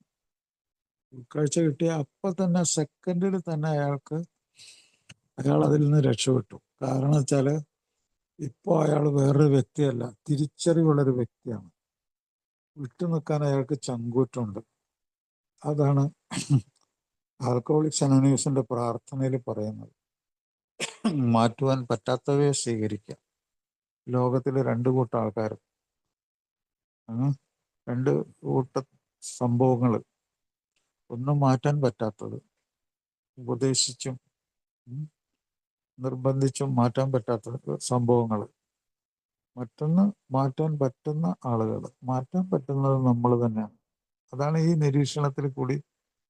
ഉൾക്കാഴ്ച കിട്ടിയ അപ്പം തന്നെ സെക്കൻഡിൽ തന്നെ അയാൾ അതിൽ നിന്ന് രക്ഷപ്പെട്ടു. കാരണം വെച്ചാൽ ഇപ്പോൾ അയാൾ വേറൊരു വ്യക്തിയല്ല, തിരിച്ചറിവുള്ളൊരു വ്യക്തിയാണ്. വിട്ടു നിൽക്കാൻ അയാൾക്ക് ചങ്കൂറ്റുണ്ട്. അതാണ് ആൽക്കഹോളിക്സ് അനോണിമസിന്റെ പ്രാർത്ഥനയിൽ പറയുന്നത്. മാറ്റുവാൻ പറ്റാത്തവയെ സ്വീകരിക്കുക. ലോകത്തിലെ 2 കൂട്ടം ആൾക്കാർ രണ്ട് കൂട്ട സംഭവങ്ങൾ. ഒന്നും മാറ്റാൻ പറ്റാത്തത്, ഉപദേശിച്ചും നിർബന്ധിച്ചും മാറ്റാൻ പറ്റാത്ത സംഭവങ്ങൾ. മറ്റൊന്ന് മാറ്റാൻ പറ്റുന്ന ആളുകൾ. മാറ്റാൻ പറ്റുന്നത് നമ്മൾ തന്നെയാണ്. അതാണ് ഈ നിരീക്ഷണത്തിൽ കൂടി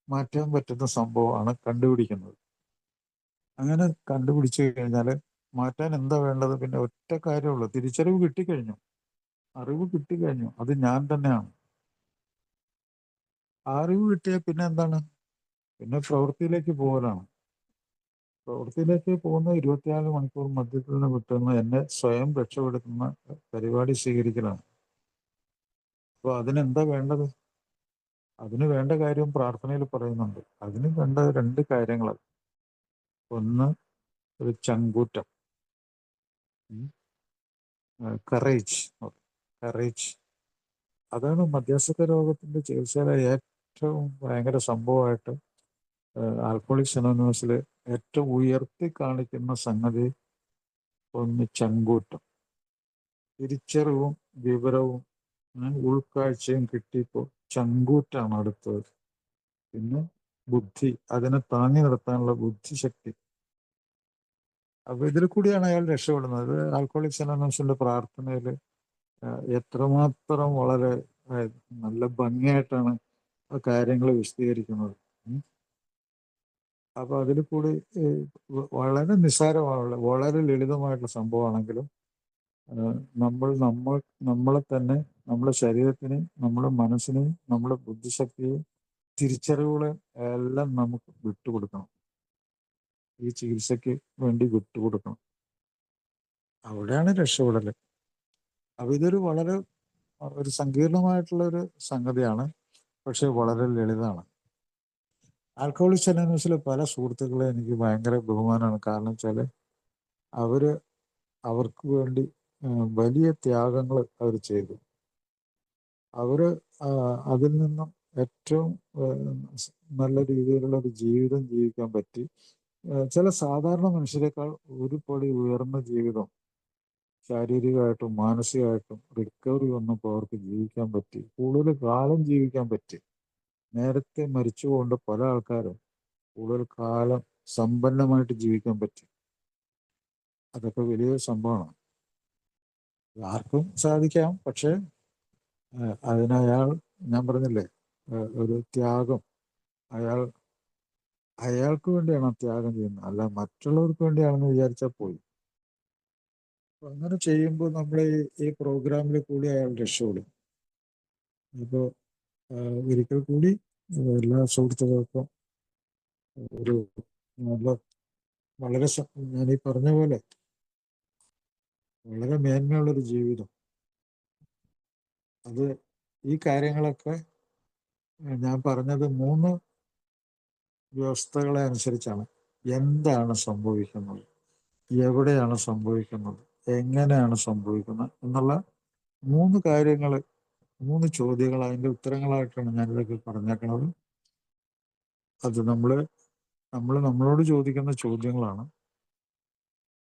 മാറ്റാൻ പറ്റുന്ന സംഭവമാണ് കണ്ടുപിടിക്കുന്നത്. അങ്ങനെ കണ്ടുപിടിച്ചു കഴിഞ്ഞാൽ മാറ്റാൻ എന്താ വേണ്ടത്? പിന്നെ ഒറ്റ കാര്യമുള്ളൂ. തിരിച്ചറിവ് കിട്ടിക്കഴിഞ്ഞു, അറിവ് കിട്ടിക്കഴിഞ്ഞു, അത് ഞാൻ തന്നെയാണ്. അറിവ് കിട്ടിയാൽ പിന്നെ എന്താണ്? പിന്നെ പ്രവൃത്തിയിലേക്ക് പോകലാണ്. പ്രവൃത്തിയിലേക്ക് പോകുന്ന 24 മണിക്കൂർ മധ്യത്തിൽ നിന്ന് കിട്ടുന്ന എന്നെ സ്വയം രക്ഷപ്പെടുത്തുന്ന പരിപാടി സ്വീകരിക്കലാണ്. അപ്പോൾ അതിനെന്താ വേണ്ടത്? അതിന് വേണ്ട കാര്യം പ്രാർത്ഥനയിൽ പറയുന്നുണ്ട്. അതിന് വേണ്ട 2 കാര്യങ്ങൾ. ഒന്ന്, ഒരു ചങ്കൂറ്റം, കറേജ്. കറേജ് അതാണ് മധ്യസ്ഥ രോഗത്തിന്റെ ചികിത്സയിലെ ഏറ്റവും ഭയങ്കര സംഭവമായിട്ട് ആൽക്കോളിക്സ് അനോണിമസിൽ ഏറ്റവും ഉയർത്തി കാണിക്കുന്ന സംഗതി. ഒന്ന് ചങ്കൂറ്റം, തിരിച്ചറിവും വിവരവും ഉൾക്കാഴ്ചയും കിട്ടിയപ്പോൾ ചങ്കൂറ്റാണ് അടുത്തത്. പിന്നെ ബുദ്ധി, അതിനെ താങ്ങി നിർത്താനുള്ള ബുദ്ധിശക്തി. അപ്പൊ ഇതിൽ കൂടിയാണ് അയാൾ രക്ഷപ്പെടുന്നത്. ആൽക്കോളിക്സ് അനോണിമസിന്റെ പ്രാർത്ഥനയിൽ എത്രമാത്രം വളരെ നല്ല ഭംഗിയായിട്ടാണ് കാര്യങ്ങൾ വിശദീകരിക്കുന്നത്. അപ്പൊ അതിൽ കൂടി വളരെ നിസ്സാരമായുള്ള, വളരെ ലളിതമായിട്ടുള്ള സംഭവമാണെങ്കിലും നമ്മളെ തന്നെ, നമ്മുടെ ശരീരത്തിനെയും നമ്മുടെ മനസ്സിനെയും നമ്മുടെ ബുദ്ധിശക്തിയെയും തിരിച്ചറിവുകളെ എല്ലാം നമുക്ക് വിട്ടുകൊടുക്കണം. ഈ ചികിത്സയ്ക്ക് വേണ്ടി വിട്ടുകൊടുക്കണം. അവിടെയാണ് രക്ഷപ്പെടൽ. അപ്പൊ ഇതൊരു വളരെ ഒരു സങ്കീർണമായിട്ടുള്ള ഒരു സംഗതിയാണ്, പക്ഷെ വളരെ ലളിതമാണ്. ആൽക്കഹോളിക്സ് അനോണിമസിലെ പല സുഹൃത്തുക്കളെ എനിക്ക് ഭയങ്കര ബഹുമാനമാണ്. കാരണം വെച്ചാൽ അവർക്ക് വേണ്ടി വലിയ ത്യാഗങ്ങൾ അവർ ചെയ്തു. അതിൽ നിന്നും ഏറ്റവും നല്ല രീതിയിലുള്ള ഒരു ജീവിതം ജീവിക്കാൻ പറ്റി. ചില സാധാരണ മനുഷ്യരെക്കാൾ ഒരു പടി ഉയർന്ന ജീവിതം ശാരീരികമായിട്ടും മാനസികമായിട്ടും റിക്കവറി വന്നപ്പോൾ അവർക്ക് ജീവിക്കാൻ പറ്റി. കൂടുതൽ കാലം ജീവിക്കാൻ പറ്റി. നേരത്തെ മരിച്ചുകൊണ്ട് പല ആൾക്കാരും കൂടുതൽ കാലം സമ്പന്നമായിട്ട് ജീവിക്കാൻ പറ്റി. അതൊക്കെ വലിയൊരു സംഭവമാണ്. ആർക്കും സാധിക്കാം. പക്ഷെ അതിനയാൾ, ഞാൻ പറഞ്ഞില്ലേ, ഒരു ത്യാഗം. അയാൾക്ക് വേണ്ടിയാണ് ആ ത്യാഗം ചെയ്യുന്നത്, അല്ല മറ്റുള്ളവർക്ക് വേണ്ടിയാണെന്ന് വിചാരിച്ചാൽ പോയി. അപ്പൊ അങ്ങനെ ചെയ്യുമ്പോൾ നമ്മൾ ഈ പ്രോഗ്രാമിൽ കൂടി അയാൾ രക്ഷപ്പെടും. അപ്പോൾ ഒരിക്കൽ കൂടി എല്ലാ സുഹൃത്തുക്കൾക്കും ഒരു നല്ല, വളരെ ഞാനീ പറഞ്ഞ പോലെ വളരെ മേന്മയുള്ളൊരു ജീവിതം. അത് ഈ കാര്യങ്ങളൊക്കെ ഞാൻ പറഞ്ഞത് 3 വ്യവസ്ഥകളെ അനുസരിച്ചാണ്. എന്താണ് സംഭവിക്കുന്നത്, എവിടെയാണ് സംഭവിക്കുന്നത്, എങ്ങനെയാണ് സംഭവിക്കുന്നത് എന്നുള്ള 3 കാര്യങ്ങൾ, 3 ചോദ്യങ്ങൾ, അതിൻ്റെ ഉത്തരങ്ങളായിട്ടാണ് ഞാനിതൊക്കെ പറഞ്ഞേക്കുന്നത്. അത് നമ്മളോട് ചോദിക്കുന്ന ചോദ്യങ്ങളാണ്.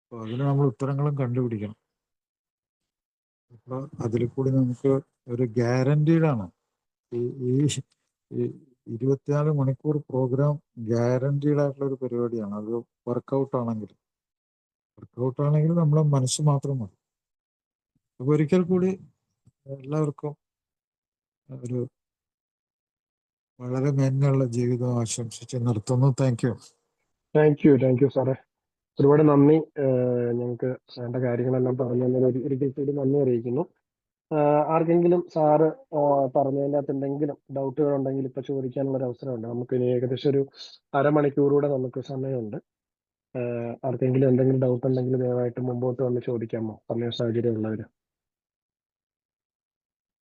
അപ്പോൾ അതിന് നമ്മൾ ഉത്തരങ്ങളും കണ്ടുപിടിക്കണം. അപ്പോൾ അതിൽ കൂടി നമുക്ക് ഒരു ഗ്യാരണ്ടീഡാണ് ഈ 24 മണിക്കൂർ പ്രോഗ്രാം. ഗ്യാരണ്ടീഡ് ആയിട്ടുള്ള ഒരു പരിപാടിയാണ്. അത് വർക്കൗട്ട് ആണെങ്കിൽ നമ്മളെ മനസ്സ് മാത്രം മതി. അപ്പൊ ഒരിക്കൽ കൂടി എല്ലാവർക്കും ഒരു വളരെ മേന്മയുള്ള ജീവിതം ആശംസിച്ച് നിർത്തുന്നു. Thank you. താങ്ക് യു സാറേ. ഒരുപാട് നന്ദി. ഞങ്ങൾക്ക് വേണ്ട കാര്യങ്ങളെല്ലാം പറഞ്ഞു തന്നതിന് ഒരിക്കൽ കൂടി നന്ദി അറിയിക്കുന്നു. ആർക്കെങ്കിലും സാറ് പറഞ്ഞതിൻ്റെ അകത്ത് എന്തെങ്കിലും ഡൗട്ടുകൾ ഉണ്ടെങ്കിൽ ഇപ്പൊ ചോദിക്കാനുള്ള ഒരു അവസരമുണ്ട്. നമുക്ക് ഇനി ഏകദേശം ഒരു അരമണിക്കൂറൂടെ നമുക്ക് സമയമുണ്ട്. ആർക്കെങ്കിലും എന്തെങ്കിലും ഡൗട്ട് ഉണ്ടെങ്കിൽ ദയവായിട്ട് മുമ്പോട്ട് വന്ന് ചോദിക്കാമോ, സമയ സാഹചര്യം ഉള്ളവര്?